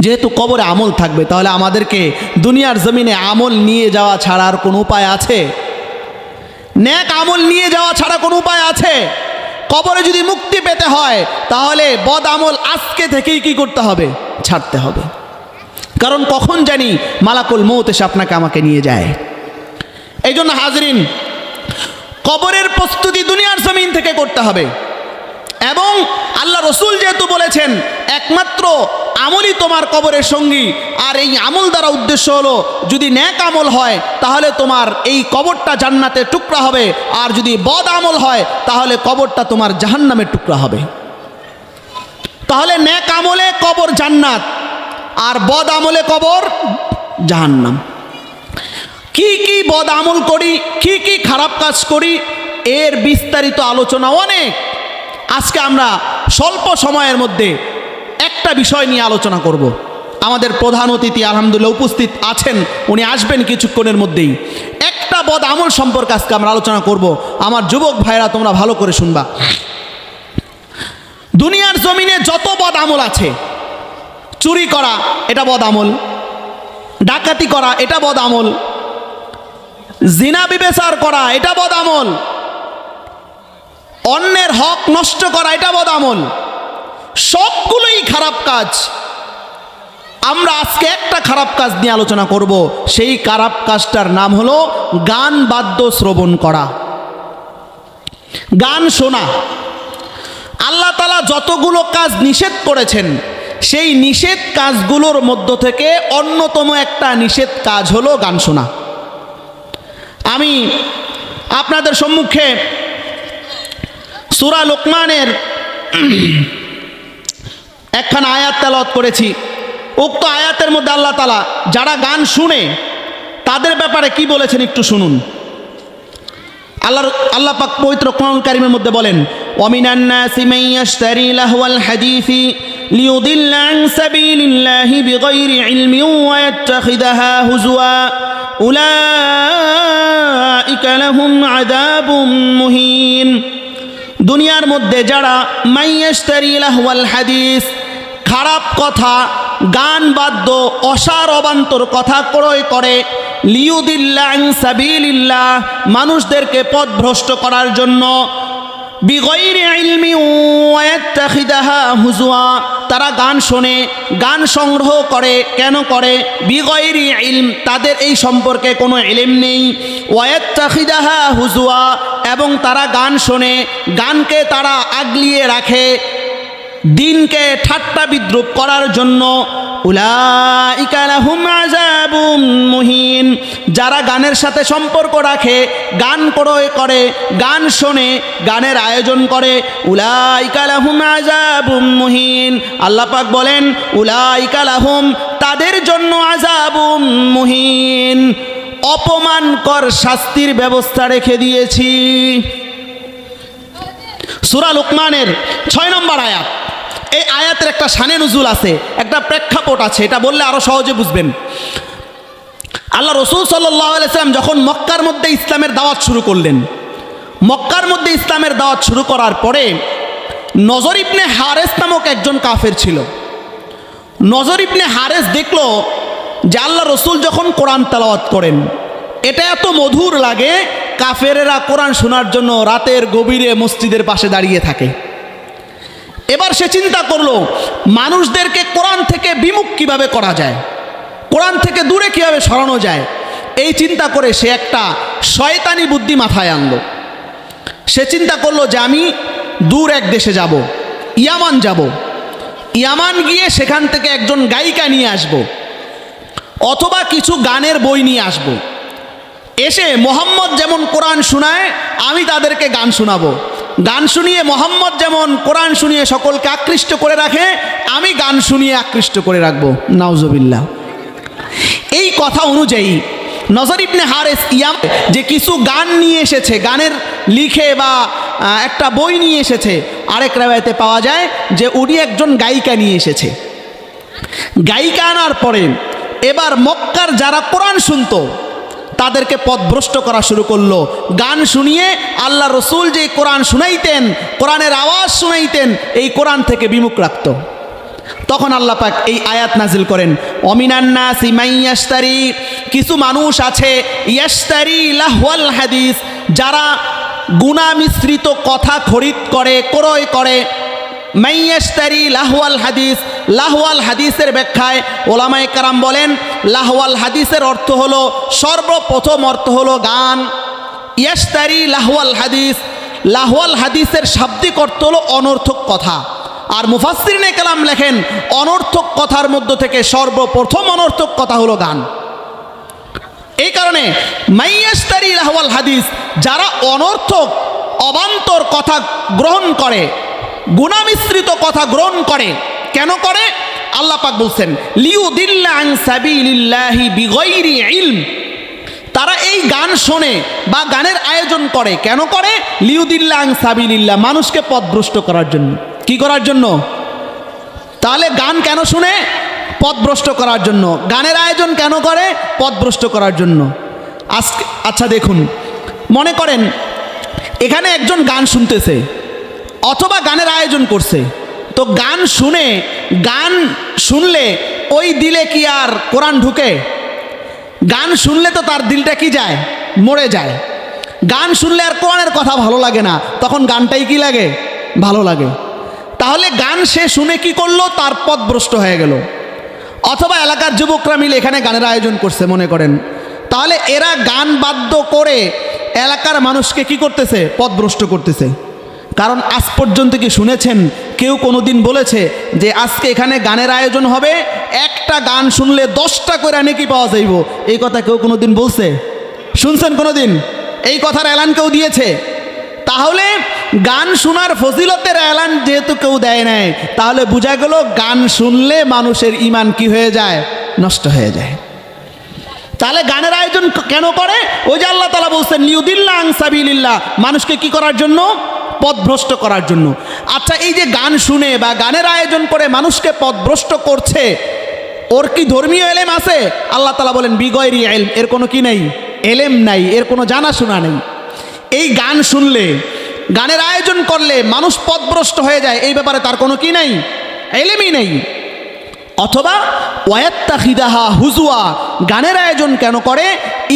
যেহেতু কবরে আমল থাকবে, তাহলে আমাদেরকে দুনিয়ার জমিনে আমল নিয়ে যাওয়া ছাড়া আর কোনো উপায় আছে? নেক আমল নিয়ে যাওয়া ছাড়া কোনো উপায় আছে? কবরে যদি মুক্তি পেতে হয় তাহলে বদ আমল আজকে থেকেই কি করতে হবে? ছাড়তে হবে। কারণ কখন জানি মালাকুল মউত এসে আপনাকে আমাকে নিয়ে যায়। এই জন্য হাজরিন, কবরের প্রস্তুতি দুনিয়ার জমিন থেকে করতে হবে। এবং আল্লাহ রসুল যেহেতু বলেছেন একমাত্র আমলই তোমার কবরের সঙ্গী, আর এই আমল দ্বারা উদ্দেশ্য হলো যদি নেক আমল হয় তাহলে তোমার এই কবরটা জান্নাতের টুকরা হবে, আর যদি বদ আমল হয় তাহলে কবরটা তোমার জাহান্নামের টুকরা হবে। তাহলে নেক আমলে কবর জান্নাত, আর বদ আমলে কবর জাহান্নাম। কি কি বদ আমল করি, কি কি খারাপ কাজ করি, এর বিস্তারিত আলোচনা অনেক। আজকে আমরা স্বল্প সময়ের মধ্যে একটা বিষয় নিয়ে আলোচনা করব। আমাদের প্রধান অতিথি আলহামদুলিল্লাহ উপস্থিত আছেন, উনি আসবেন কিছুক্ষণের মধ্যেই। একটা বদ আমল সম্পর্কে আজকে আমরা আলোচনা করব। আমার যুবক ভাইরা তোমরা ভালো করে শুনবা। দুনিয়ার জমিনে যত বদ আমল আছে, চুরি করা এটা বদ আমল, ডাকাতি করা এটা বদ আমল, জিনা বিবেচার করা এটা বদ আমল, অন্যের হক নষ্ট করা এটা বদ আমল, সবগুলোই খারাপ কাজ। আমরা আজকে একটা খারাপ কাজ নিয়ে আলোচনা করব। সেই খারাপ কাজটার নাম হলো গান বাদ্য শ্রবণ করা, গান শোনা। আল্লাহ তাআলা যতগুলো কাজ নিষেধ করেছেন, সেই নিষেধ কাজগুলোর মধ্য থেকে অন্যতম একটা নিষেধ কাজ হলো গান শোনা। আমি আপনাদের সম্মুখে সূরা লোকমানের একখানা আয়াত তেলাওয়াত করেছি। উক্ত আয়াতের মধ্যে আল্লাহ তাআলা যারা গান শুনে তাদের ব্যাপারে কি বলেছেন একটু শুনুন। আল্লাহ পাক পবিত্র কোরআনুল কারীমের মধ্যে বলেন, ওয়ামিনান নাসি মান ইয়াশতারি লাহওয়াল হাদিসি লিয়ুদিল্লা আন সাবিলিল্লাহি বিগাইরি ইলমিন ওয়া ইয়াত্তাখিদাহা হুজওয়া উলাইকা লাহুম আযাবুম মুহিন। দুনিয়ার মধ্যে যারা মান ইয়াশতারি লাহওয়াল হাদিস, খারাপ কথা, গান বাদ্য, অসার অবান্তর কথা ক্রয় করে, লিয়ুদিল্লা আন সাবিলিল্লাহ, মানুষদেরকে পথভ্রষ্ট করার জন্য, বিগাইরি ইলমি ওয়া ইয়াত্তাখিদাহা হুজওয়া, তারা গান শোনে, গান সংগ্রহ করে। কেন করে? বিগাইরি ইলম, তাদের এই সম্পর্কে কোনো ইলম নেই। ওয়া ইয়াত্তাখিদাহা হুজওয়া, এবং তারা গান শোনে, গানকে তারা আগলিয়ে রাখে, দিনকে ঠাট্টা বিদ্রুপ করার জন্য। উলাইকা লাহুম আযাবুম মুহিন, যারা গানের সাথে সম্পর্ক রাখে, গান ক্রয় করে, গান শোনে, গানের আয়োজন করে, উলাইকা লাহুম আযাবুম মুহিন, আল্লাহ পাক বলেন উলাইকা লাহুম, তাদের জন্য আযাবুম মুহিন, অপমানকর শাস্তির ব্যবস্থা রেখে দিয়েছি। সূরা লুকমানের 6 নম্বর আয়াত। এই আয়াতের একটা শানে নুজুল আছে, একটা প্রেক্ষাপট আছে, এটা বললে আরো সহজে বুঝবেন। আল্লাহ রসুল সাল্লাল্লাহু আলাইহি ওয়াসাল্লাম যখন মক্কার মধ্যে ইসলামের দাওয়াত শুরু করলেন, মক্কার মধ্যে ইসলামের দাওয়াত শুরু করার পরে নজর ইবনে হারেস নামক একজন কাফের ছিল। নজর ইবনে হারেস দেখলো যে আল্লাহ রসুল যখন কোরআন তেলাওয়াত করেন এটা এত মধুর লাগে, কাফেরেরা কোরআন শোনার জন্য রাতের গভীরে মসজিদের পাশে দাঁড়িয়ে থাকে। এবার সে চিন্তা করলো মানুষদেরকে কোরআন থেকে বিমুখ কিভাবে করা যায়, কোরআন থেকে দূরে কিভাবে সরানো যায়। এই চিন্তা করে সে একটা শয়তানি বুদ্ধি মাথায় আনলো। সে চিন্তা করলো যে আমি দূর এক দেশে যাব, ইয়ামান যাব, ইয়ামান গিয়ে সেখান থেকে একজন গায়িকা নিয়ে আসব, অথবা কিছু গানের বই নিয়ে আসব, এসে মোহাম্মদ যেমন কোরআন শোনায় আমি তাদেরকে গান শোনাবো, গান শুনিয়ে মোহাম্মদ যেমন কোরআন শুনিয়ে সকলকে আকৃষ্ট করে রাখে আমি গান শুনিয়ে আকৃষ্ট করে রাখবো। নাউজুবিল্লাহ। এই কথা অনুযায়ী নজর ইবনে হারেস ইয়াম যে কিছু গান নিয়ে এসেছে, গানের লিখে বা একটা বই নিয়ে এসেছে। আরেক রাওয়ায়াতে পাওয়া যায় যে উনি একজন গায়িকা নিয়ে এসেছে। গায়িকা আনার পরে এবার মক্কার যারা কোরআন শুনতো তাদেরকে পথভ্রষ্ট করা শুরু করলো। গান শুনিয়ে আল্লাহ রসুল যে কোরআন শুনাইতেন, কোরআনের আওয়াজ শুনাইতেন, এই কোরআন থেকে বিমুখ রাখত। তখন আল্লাহ পাক এই আয়াত নাজিল করেন, অমিনান নাসি মান ইয়াশতারি, কিছু মানুষ আছে ইয়াশতারি লাহওয়াল হাদিস, যারা গুনাহ মিশ্রিত কথা খরিদ করে, ক্রয় করে। মান ইয়াশতারি লাহওয়াল হাদিস, লাহওয়াল হাদিসের ব্যাখ্যায় ওলামায়ে কেরাম বলেন লাহওয়াল হাদিসের অর্থ হলো, সর্বপ্রথম অর্থ হলো গান। ইয়াশতারি লাহওয়াল হাদিস, লাহওয়াল হাদিসের শাব্দিক অর্থ হলো অনর্থক কথা। আর মুফাসসিরিনে কেরাম লেখেন অনর্থক কথার মধ্য থেকে সর্বপ্রথম অনর্থক কথা হলো গান। এই কারণে মাইয়াশতারি লাহওয়াল হাদিস, যারা অনর্থক অবান্তর কথা গ্রহণ করে, গুনামিশ্রিত কথা গ্রহণ করে, কেন করে? আল্লাহ পাক বলছেন লিউদিল্লা আন সাবিলিল্লাহি বিগাইরি ইলম, তারা এই গান শোনে বা গানের আয়োজন করে, কেন করে? লিউদিল্লা আন সাবিলিল্লাহ, মানুষকে পথভ্রষ্ট করার জন্য। কি করার জন্য? তাহলে গান কেন শুনে? পথভ্রষ্ট করার জন্য। গানের আয়োজন কেন করে? পথভ্রষ্ট করার জন্য। আজকে আচ্ছা দেখুন, মনে করেন এখানে একজন গান শুনতেছে অথবা গানের আয়োজন করছে, তো গান শুনে, গান শুনলে ওই দিলে কি আর কোরআন ঢুকে? গান শুনলে তো তার দিলটা কি যায়? মরে যায়। গান শুনলে আর কোরআনের কথা ভালো লাগে না, তখন গানটাই কি লাগে? ভালো লাগে। তাহলে গান সে শুনে কি করলো? তার পথভ্রষ্ট হয়ে গেল। অথবা এলাকার যুবকরা মিলে এখানে গানের আয়োজন করছে মনে করেন, তাহলে এরা গান বাদ্য করে এলাকার মানুষকে কি করতেছে? পথভ্রষ্ট করতেছে। কারণ আজ পর্যন্ত কি শুনেছেন কেউ কোনোদিন বলেছে যে আজকে এখানে গানের আয়োজন হবে, একটা গান শুনলে 10টা করে নেকি পাওয়া যাইব? এই কথা কেউ কোনোদিন বলছে? শুনছেন কোনোদিন? এই কথার এলান কেউ দিয়েছে? তাহলে গান শোনার ফজিলতের এলান যেহেতু কেউ দেয় নাই, তাহলে বোঝা গেল গান শুনলে মানুষের ঈমান কি হয়ে যায়? নষ্ট হয়ে যায়। তাহলে গানের আয়োজন কেন করে? ওই যে আল্লাহ তাআলা বলছেন লিউদিল্লা আন সাবিলিল্লাহ, মানুষকে কি করার জন্য? পথভ্রষ্ট করার জন্য। আচ্ছা, এই যে গান শুনে বা গানের আয়োজন করে মানুষকে পথভ্রষ্ট করছে, ওর কি ধর্মীয় এলেম আছে? আল্লাহ তাআলা বলেন বিগয়রি ইলম, এর কোনো কি নেই? এলেম নাই, এর কোনো জানাশোনা নেই। এই গান শুনলে, গানের আয়োজন করলে মানুষ পথভ্রষ্ট হয়ে যায়, এই ব্যাপারে তার কোনো কি নাই? এলেমই নেই। অথবা ওয়াত্তাখিদাহা হুজুয়া, গানের আয়োজন কেন করে?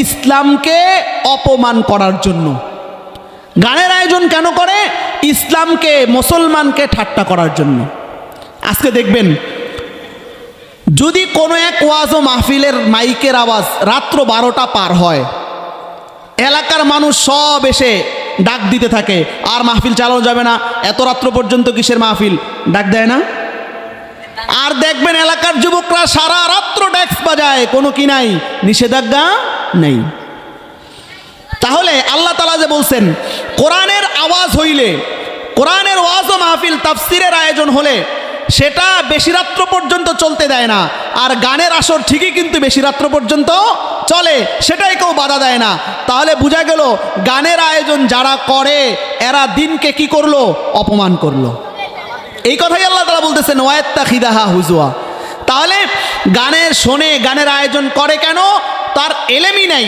ইসলামকে অপমান করার জন্য। গানের আয়োজন কেন করে? ইসলামকে, মুসলমানকে ঠাট্টা করার জন্য। আজকে দেখবেন যদি কোনো এক ওয়াজ ও মাহফিলের মাইকের আওয়াজ রাত্র 12টা পার হয়, এলাকার মানুষ সব এসে ডাক দিতে থাকে, আর মাহফিল চালানো যাবে না, এত রাত্র পর্যন্ত কিসের মাহফিল, ডাক দেয় না? আর দেখবেন এলাকার যুবকরা সারা রাত্র ডেস্ক বাজায়, কোনো কি নাই, নিষেধাজ্ঞা নেই। তাহলে আল্লাহ তাআলা যে বলছেন কোরআনের আওয়াজ হইলে, কোরআনের ওয়াজ ও মাহফিল তাফসিরের আয়োজন হলে সেটা বেশি রাত্র পর্যন্ত চলতে দেয় না, আর গানের আসর ঠিকই কিন্তু বেশি রাত্র পর্যন্ত চলে, সেটাই কেউ বাধা দেয় না। তাহলে বোঝা গেল গানের আয়োজন যারা করে এরা দিনকে কি করলো, অপমান করলো। এই কথাই আল্লাহ তাআলা বলতেছেন ওয়াত্তাখিদাহা হুজুয়া। তাহলে গানের শোনে, গানের আয়োজন করে কেন? তার এলেমই নাই,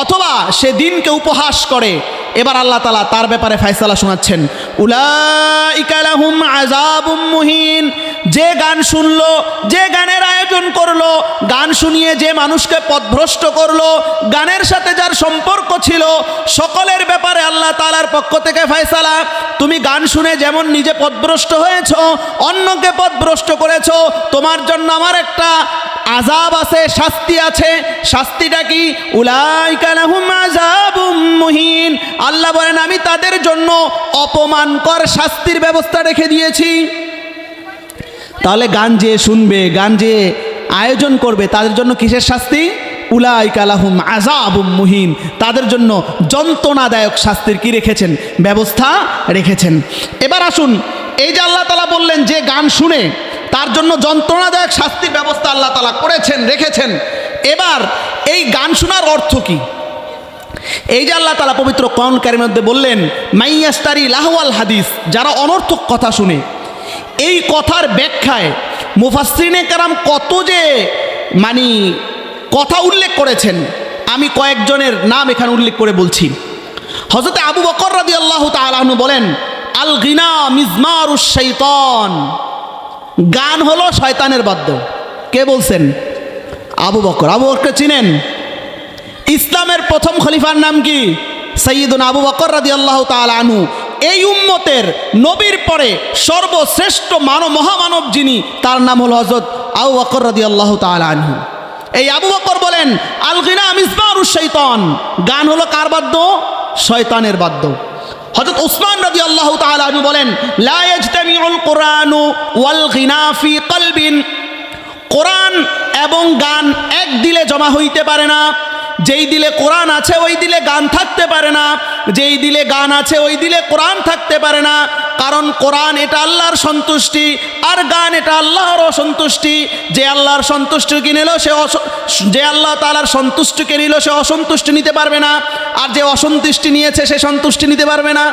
অথবা সে দিনকে উপহাস করে। এবার আল্লাহ তাআলা তার ব্যাপারে ফয়সালা শোনাচ্ছেন, উলাইকা লাহুম আযাবুম মুহিন। যে গান শুনলো, যে গানের আয়োজন করলো, গান শুনিয়ে যে মানুষকে পথভ্রষ্ট করলো, গানের সাথে যার সম্পর্ক ছিল, সকলের ব্যাপারে আল্লাহ তাআলার পক্ষ থেকে ফয়সালা, তুমি গান শুনে যেমন নিজে পথভ্রষ্ট হয়েছো, অন্যকে পথভ্রষ্ট করেছো, তোমার জন্য আমার একটা আযাব আছে, শাস্তি আছে। শাস্তিটা কি? উলাইকা লাহুম আযাবুম মুহিন। আল্লাহ বলেন আমি তাদের জন্য অপমানকর শাস্তির ব্যবস্থা রেখে দিয়েছি। তাহলে গান যে শুনবে, গান যে আয়োজন করবে, তাদের জন্য কিসের শাস্তি? উলাইকা লাহুম আযাবুম মুহিন, তাদের জন্য যন্ত্রণাদায়ক শাস্তির কি রেখেছেন, ব্যবস্থা রেখেছেন। এবার আসুন, এই যে আল্লাহ তাআলা বললেন যে গান শুনে তার জন্য যন্ত্রণাদায়ক শাস্তির ব্যবস্থা আল্লাহ তাআলা করেছেন, রেখেছেন। এবার এই গান শোনার অর্থ কি? এই যে আল্লাহ তাআলা পবিত্র কোরআন কারীমের মধ্যে বললেন মাইয়াস্তারি লাহওয়াল হাদিস, যারা অনর্থক কথা শুনে। এই কথার ব্যাখ্যায় মুফাসসিরিনে কেরাম কত যে কথা উল্লেখ করেছেন, আমি কয়েকজনের নাম এখানে উল্লেখ করে বলছি। হযরত আবু বকর রাদিয়াল্লাহু তাআলা আনহু বলেন আল গিনা মিজমারুশ শাইতান, গান হলো শয়তানের বাদ্য। কে বলছেন? আবু বকর। আবু বকরকে চিনেন? ইসলামের প্রথম খলিফার নাম কি? সাইয়্যিদুনা আবু বকর রাদিয়াল্লাহু তাআলা আনহু। এই উম্মতের নবীর পরে সর্বশ্রেষ্ঠ মহামানব যিনি, তার নাম হলো হযরত আবু বকর রাদিয়াল্লাহু তাআলা আনহু। এই আবু বকর বলেন আল গিনা মিজমারুশ শাইতান, গান হলো কার বাদ্য? শয়তানের বাদ্য। হযরত উসমান রাদিয়াল্লাহু তাআলা আনহু বলেন লা ইয়াজতামিউল কুরআনু ওয়াল গিনা ফি কলবিন, কোরআন এবং গান এক দিলে জমা হইতে পারে না। যেই দিলে কোরআন আছে ওই দিলে গান থাকতে পারে না, যেই দিলে গান আছে ওই দিলে কোরআন থাকতে পারে না। কারণ কোরআন এটা আল্লাহর সন্তুষ্টি, আর গান এটা আল্লাহর অসন্তুষ্টি। যে আল্লাহর সন্তুষ্টিকে নিল যে আল্লাহ তাআলার সন্তুষ্টিকে নিল সে অসন্তুষ্টি নিতে পারবে না, আর যে অসন্তুষ্টি নিয়েছে সে সন্তুষ্টি নিতে পারবে না।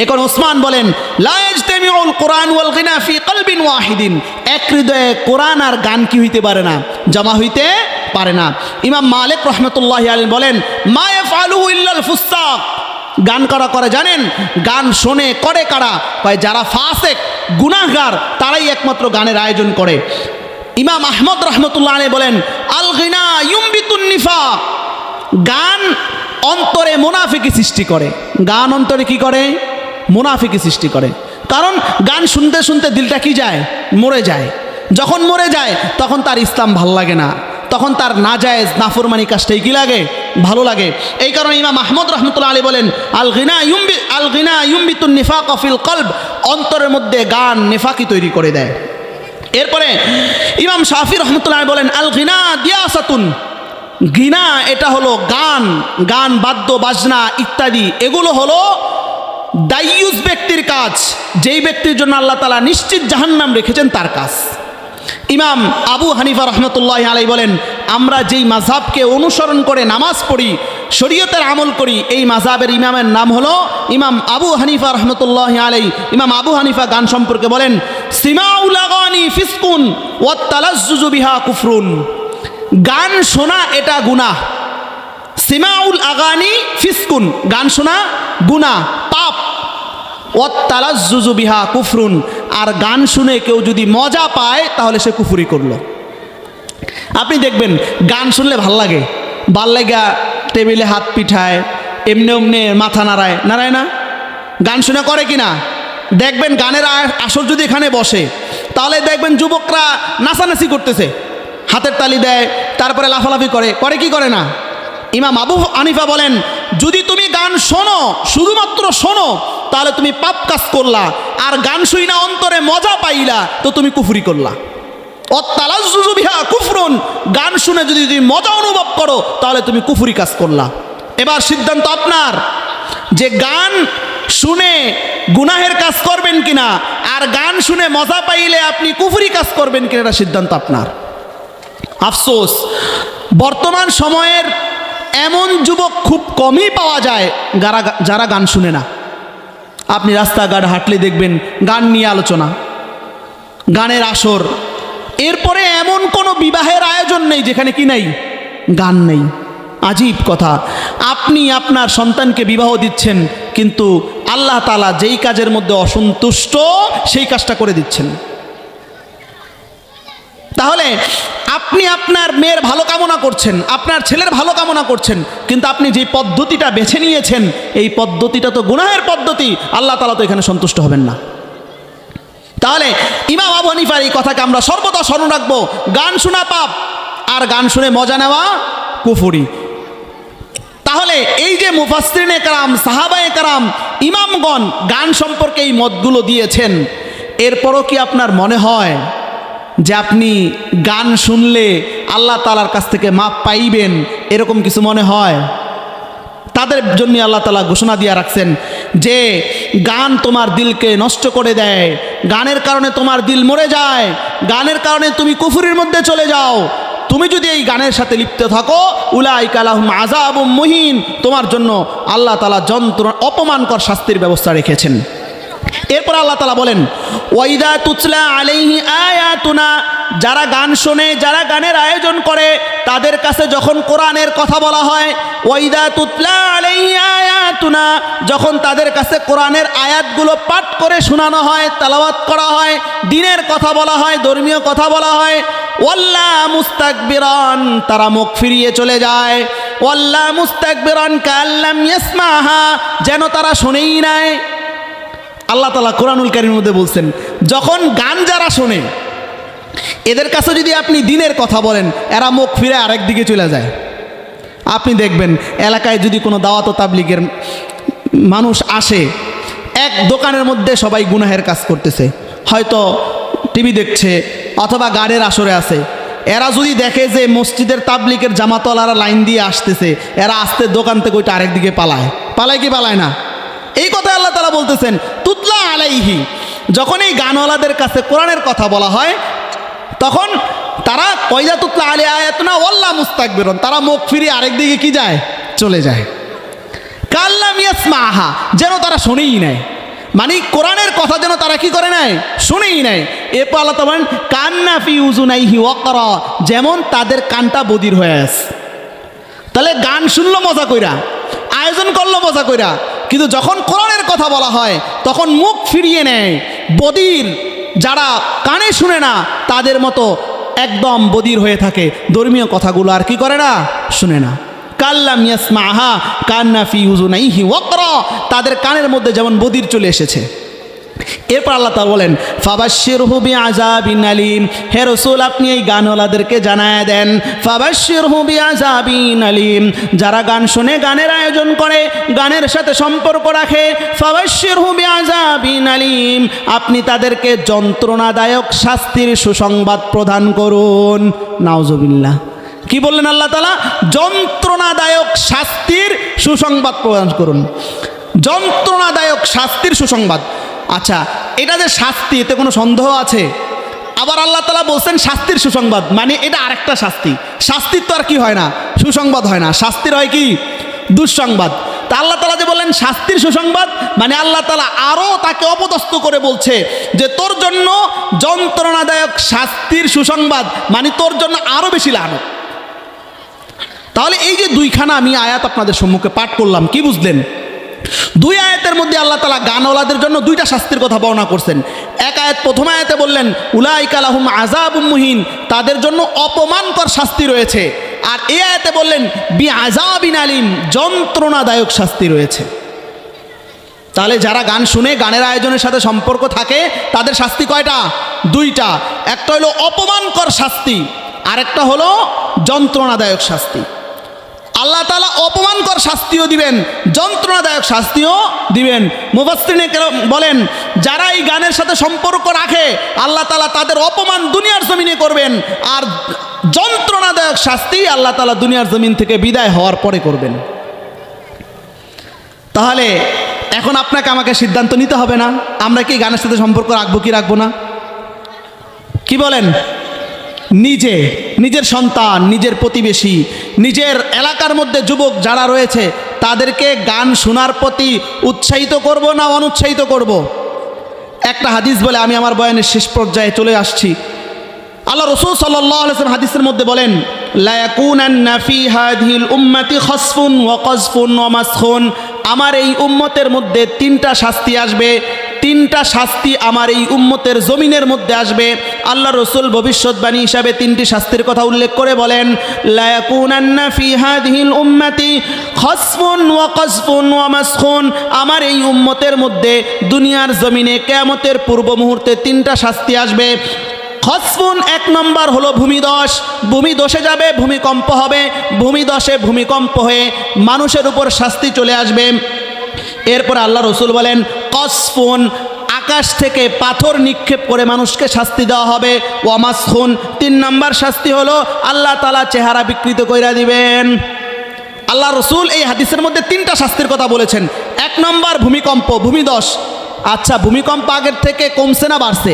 এখন ওসমান বলেন লা ইয়াজতামিউল কুরআন ওয়াল গিনা ফি কলবিন ওয়াহিদিন, এক হৃদয়ে কোরআন আর গান কি হইতে পারে না, জমা হইতে পারে না। ইমাম মালিক রাহমাতুল্লাহি আলাইহি বলেন মা ইয়াফআলুহু ইল্লাল ফুসাক, গান কারা করে জানেন? গান শোনে করে কারা? যারা ফাসিক গুনাহগার তারাই একমাত্র গানের আয়োজন করে। ইমাম আহমদ রাহমাতুল্লাহি আলাইহি বলেন আল গিনা ইউমবিতুন নিফাক, গান অন্তরে মুনাফিকি সৃষ্টি করে। গান অন্তরে কি করে? মুনাফিকি সৃষ্টি করে। কারণ গান শুনতে শুনতে দিলটা কি যায়? মরে যায়। যখন মরে যায় তখন তার ইসলাম ভাল লাগে না, তখন তার নাজায়েজ নাফরমানি কাজটাই কি লাগে? ভালো লাগে। এই কারণে ইমাম আহমদ রাহমাতুল্লাহি আলাইহি বলেন আল গিনা ইউমবিতুন নিফাক ফিল কলব, অন্তরের মধ্যে গান নিফাকি তৈরি করে দেয়। এরপরে ইমাম শাফি রাহমাতুল্লাহি আলাইহি বলেন আল গিনা দিয়াসাতুন, গিনা এটা হলো গান, গান বাদ্য বাজনা ইত্যাদি এগুলো হলো দায়ুস ব্যক্তির কাজ, যেই ব্যক্তির জন্য আল্লাহ তাআলা নিশ্চিত জাহান্নাম রেখেছেন তার কাজ। ইমাম আবু হানিফা রাহমাতুল্লাহি আলাইহি বলেন আমরা যেই মাযহাবকে অনুসরণ করে নামাজ পড়ি, শরীয়তের আমল করি, এই মাযহাবের ইমামের নাম হলো ইমাম আবু হানিফা রাহমাতুল্লাহি আলাইহি। ইমাম আবু হানিফা গান সম্পর্কে বলেন সিমাউল আগানি ফিসকুন ওয়াত তালাজ্জুজু বিহা কুফরুন, গান শোনা এটা গুনাহ। সিমাউল আগানি ফিসকুন, গান শোনা গুনাহ, পাপ। ওয়াত তালাজ্জুজু বিহা কুফরুন, আর গান শুনে কেউ যদি মজা পায় তাহলে সে কুফরি করলো। আপনি দেখবেন গান শুনলে ভাল লাগে, ভাল লাগা টেবিলে হাত পিঠায়, এমনি এমনি মাথা নাড়ায়, নাড়ায় না? গান শুনে করে কি না? দেখবেন গানের আসর যদি এখানে বসে তাহলে দেখবেন যুবকরা নাচানাচি করতেছে, হাতের তালি দেয়, তারপরে লাফালাফি করে, করে কি করে না? ইমাম আবু হানিফা বলেন যদি তুমি গান শোনো, শুধুমাত্র শোনো, তাহলে তুমি পাপ কাজ করলা। আর গান শুই না অন্তরে মজা পাইলা, তো তুমি কুফরি করলা। অত্তালাজ্জুজু বিহা কুফরুন, গান শুনে যদি তুমি মজা অনুভব করো তাহলে তুমি কুফরি কাজ করলা। এবার সিদ্ধান্ত আপনার যে গান শুনে গুনাহের কাজ করবেন কিনা, আর গান শুনে মজা পাইলে আপনি কুফরি কাজ করবেন কিনা, এটা সিদ্ধান্ত আপনার। আফসোস, বর্তমান সময়ের এমন যুবক খুব কমই পাওয়া যায় যারা গান শুনে না। আপনি রাস্তাঘাট হাঁটলে দেখবেন গান নিয়ে আলোচনা, গানের আসর। এরপরে এমন কোনো বিবাহের আয়োজন নেই যেখানে কি নাই, গান নেই। আজীব কথা, আপনি আপনার সন্তানকে বিবাহ দিচ্ছেন, কিন্তু আল্লাহ তাআলা যেই কাজের মধ্যে অসন্তুষ্ট সেই কাজটা করে দিচ্ছেন। তাহলে আপনি আপনার মেয়ের ভালো কামনা করছেন, আপনার ছেলের ভালো কামনা করছেন, কিন্তু আপনি যে পদ্ধতিটা বেছে নিয়েছেন এই পদ্ধতিটা তো গুনাহের পদ্ধতি। আল্লাহ তাআলা তো এখানে সন্তুষ্ট হবেন না। তাহলে ইমাম আবু হানিফার এই কথাকে আমরা সর্বদা স্মরণ রাখবো, গান শোনা পাপ, আর গান শুনে মজা নেওয়া কুফরি। তাহলে এই যে মুফাসসিরিনে কেরাম, সাহাবায়ে কেরাম, ইমামগণ গান সম্পর্কে এই মতগুলো দিয়েছেন, এরপরও কি আপনার মনে হয় যে আপনি গান শুনলে আল্লাহ তাআলার কাছ থেকে মাপ পাইবেন? এরকম কিছু মনে হয়? তাদের জন্য আল্লাহ তাআলা ঘোষণা দিয়ে রাখছেন যে গান তোমার দিলকে নষ্ট করে দেয়, গানের কারণে তোমার দিল মরে যায়, গানের কারণে তুমি কুফরির মধ্যে চলে যাও। তুমি যদি এই গানের সাথে লিপ্ত থাকো, উলাইকা লাহুম আযাবুম মুহিন, তোমার জন্য আল্লাহ তাআলা যন্ত্রণা, অপমানকর শাস্তির ব্যবস্থা রেখেছেন। এরপর আল্লাহ তাআলা বলেন, ওয়াইদা তুতলা আলাইহি আয়াতুনা, যারা গান শোনে, যারা গানের আয়োজন করে, তাদের কাছে যখন কোরআনের কথা বলা হয়, ওয়াইদা তুতলা আলাইহি আয়াতুনা, যখন তাদের কাছে কোরআনের আয়াতগুলো পাঠ করে শোনানো হয়, তেলাওয়াত করা হয়, দ্বীনের কথা বলা হয়, ধর্মীয় কথা বলা হয়, ওয়াল্লা মুস্তাকবিরান, তারা মুখ ফিরিয়ে চলে যায়। ওয়াল্লা মুস্তাকবিরান কাল্লাম ইয়াসমাহা, যেন তারা শোনেই নাই। আল্লাহ তাআলা কোরআনুল কারীমের মধ্যে বলছেন, যখন গান যারা শোনে এদের কাছে যদি আপনি দ্বীনের কথা বলেন, এরা মুখ ফিরে আরেক দিকে চলে যায়। আপনি দেখবেন এলাকায় যদি কোনো দাওয়াত ও তাবলীগের মানুষ আসে, এক দোকানের মধ্যে সবাই গুনাহের কাজ করতেছে, হয়তো টিভি দেখছে অথবা গানের আসরে আছে। এরা যদি দেখে যে মসজিদের তাবলীগের জামাতওয়ালারা লাইন দিয়ে আসতেছে, এরা আসতে দোকান থেকে ওইটা আরেক দিকে পালায়। পালায় কি পালায় না? এই কথা আল্লাহ তাআলা বলতেছেন, তুতলা আলাইহি, যখন এই গানওয়ালাদের কাছে কোরআনের কথা বলা হয়, তখন তারা কয়দা তুতলা আলাইহি আয়াতুনা ওয়াল্লা মুস্তাকবিরুন, তারা মুখ ফিরিয়ে আরেক দিকে কি যায়, চলে যায়। কাল্লাম ইয়াসমাহা, যেন তারা শুনেই নেয়, মানে কোরআনের কথা যেন তারা কি করে নাই, শুনেই নাই। এরপর আল্লাহ তাআলা বলেন, কান্না ফি উযুনাইহি ওয়াকরা, যেমন তাদের কানটা বধির হয়ে আছে। তাহলে গান শুনলো মজা কইরা, আয়োজন করলো মজা কইরা, কিন্তু যখন কোরআনের কথা বলা হয় তখন মুখ ফিরিয়ে নেয়। বধির যারা কানে শুনে না, তাদের মতো একদম বধির হয়ে থাকে, ধর্মীয় কথাগুলো আর কি করে না, শুনে না। কাল্লাম ইয়াসমাহা কান্না ফি উযুনাইহি ওয়াকরা, তাদের কানের মধ্যে যেমন বধির চলে এসেছে। এরপর আল্লাহ তাআলা বলেন, ফাবাশশিরহু বিআযাবিন আলীম, হে রাসূল আপনি এই গানওয়ালাদেরকে জানায় দেন, ফাবাশশিরহু বিআযাবিন আলীম, যারা গান শুনে, গানের আয়োজন করে, গানের সাথে সম্পর্ক রাখে, ফাবাশশিরহু বিআযাবিন আলীম, আপনি তাদেরকে যন্ত্রণাদায়ক শাস্তির সুসংবাদ প্রদান করুন। নাউজুবিল্লাহ। কি বললেন আল্লাহ তাআলা? যন্ত্রণাদায়ক শাস্তির সুসংবাদ প্রদান করুন। যন্ত্রণাদায়ক শাস্তির সুসংবাদ। আচ্ছা, এটা যে শাস্তি, এতে কোনো সন্দেহ আছে? আবার আল্লাহ তাআলা বলছেন শাস্তির সুসংবাদ, মানে এটা আরেকটা শাস্তি। শাস্তির তো আর কি হয় না, সুসংবাদ হয় না, শাস্তির হয় কি, দুঃসংবাদ। তা আল্লাহ তাআলা যে বললেন শাস্তির সুসংবাদ, মানে আল্লাহ তাআলা আরও তাকে অপদস্থ করে বলছে যে তোর জন্য যন্ত্রণাদায়ক শাস্তির সুসংবাদ, মানে তোর জন্য আরও বেশি লানত। তাহলে এই যে দুইখানা আমি আয়াত আপনাদের সম্মুখে পাঠ করলাম, কি বুঝলেন? দুই আয়াতের মধ্যে আল্লাহ তাআলা গানওয়ালাদের জন্য দুইটা শাস্তির কথা বর্ণনা করছেন। এক আয়াত, প্রথম আয়াতে বললেন উলাইকা লাহুম আযাবুম মুহিন, তাদের জন্য অপমানকর শাস্তি রয়েছে। আর এই আয়াতে বললেন বিআযাবিন আলীম, যন্ত্রণাদায়ক শাস্তি রয়েছে। তাহলে যারা গান শুনে, গানের আয়োজনের সাথে সম্পর্ক থাকে, তাদের শাস্তি কয়টা? দুইটা। একটা হলো অপমানকর শাস্তি, আরেকটা হলো যন্ত্রণাদায়ক শাস্তি। আল্লাহ তাআলা অপমানকর শাস্তিও দিবেন, যন্ত্রণাদায়ক শাস্তিও দিবেন। মুফাসসিরিনে কেরাম বলেন, যারা এই গানের সাথে সম্পর্ক রাখে আল্লাহ তাআলা তাদের অপমান দুনিয়ার জমিনে করবেন, আর যন্ত্রণাদায়ক শাস্তি আল্লাহ তাআলা দুনিয়ার জমিন থেকে বিদায় হওয়ার পরে করবেন। তাহলে এখন আপনাকে আমাকে সিদ্ধান্ত নিতে হবে না, আমরা কি গানের সাথে সম্পর্ক রাখবো কি রাখবো না? কি বলেন? নিজের সন্তান, নিজের প্রতিবেশী, নিজের এলাকার মধ্যে যুবক যারা রয়েছে তাদেরকে গান শোনার প্রতি উৎসাহিত করব না অনুৎসাহিত করব? একটা হাদিস বলে আমি আমার বয়ানের শেষ পর্যায়ে চলে আসছি। আল্লাহ রাসূল সাল্লাল্লাহু আলাইহি ওয়াসাল্লাম হাদিসের মধ্যে বলেন, লা ইয়াকুনান্না ফি হাযিহিল উম্মতি খাসফুন ওয়া কাযফুন ওয়া মাসখুন, আমার এই উম্মতের মধ্যে তিনটা শাস্তি আসবে, তিনটা শাস্তি আমার এই উম্মতের জমিনের মধ্যে আসবে। আল্লাহ রসুল ভবিষ্যৎবাণী হিসাবে তিনটি শাস্তির কথা উল্লেখ করে বলেন, লা ইয়াকুনান্না ফি হাযিহিল উম্মতি খাসফুন ওয়া কাযফুন ওয়া মাসখুন, আমার এই উম্মতের মধ্যে দুনিয়ার জমিনে কিয়ামতের পূর্ব মুহূর্তে তিনটা শাস্তি আসবে। খসফুন, এক নম্বর হলো ভূমিধস, ভূমি ধসে যাবে, ভূমিকম্প হবে, ভূমিধসে ভূমিকম্প হয়ে মানুষের উপর শাস্তি চলে আসবে। এরপর আল্লাহ রসুল বলেন কসফুন, আকাশ থেকে পাথর নিক্ষেপ করে মানুষকে শাস্তি দেওয়া হবে। ওয়ামাসখুন, তিন নম্বর শাস্তি হলো আল্লাহ তাআলা চেহারা বিকৃত কইরা দিবেন। আল্লাহ রসুল এই হাদিসের মধ্যে তিনটা শাস্তির কথা বলেছেন। এক নম্বর ভূমিকম্প, ভূমিধস। আচ্ছা, ভূমিকম্প আগের থেকে কমছে না বাড়ছে?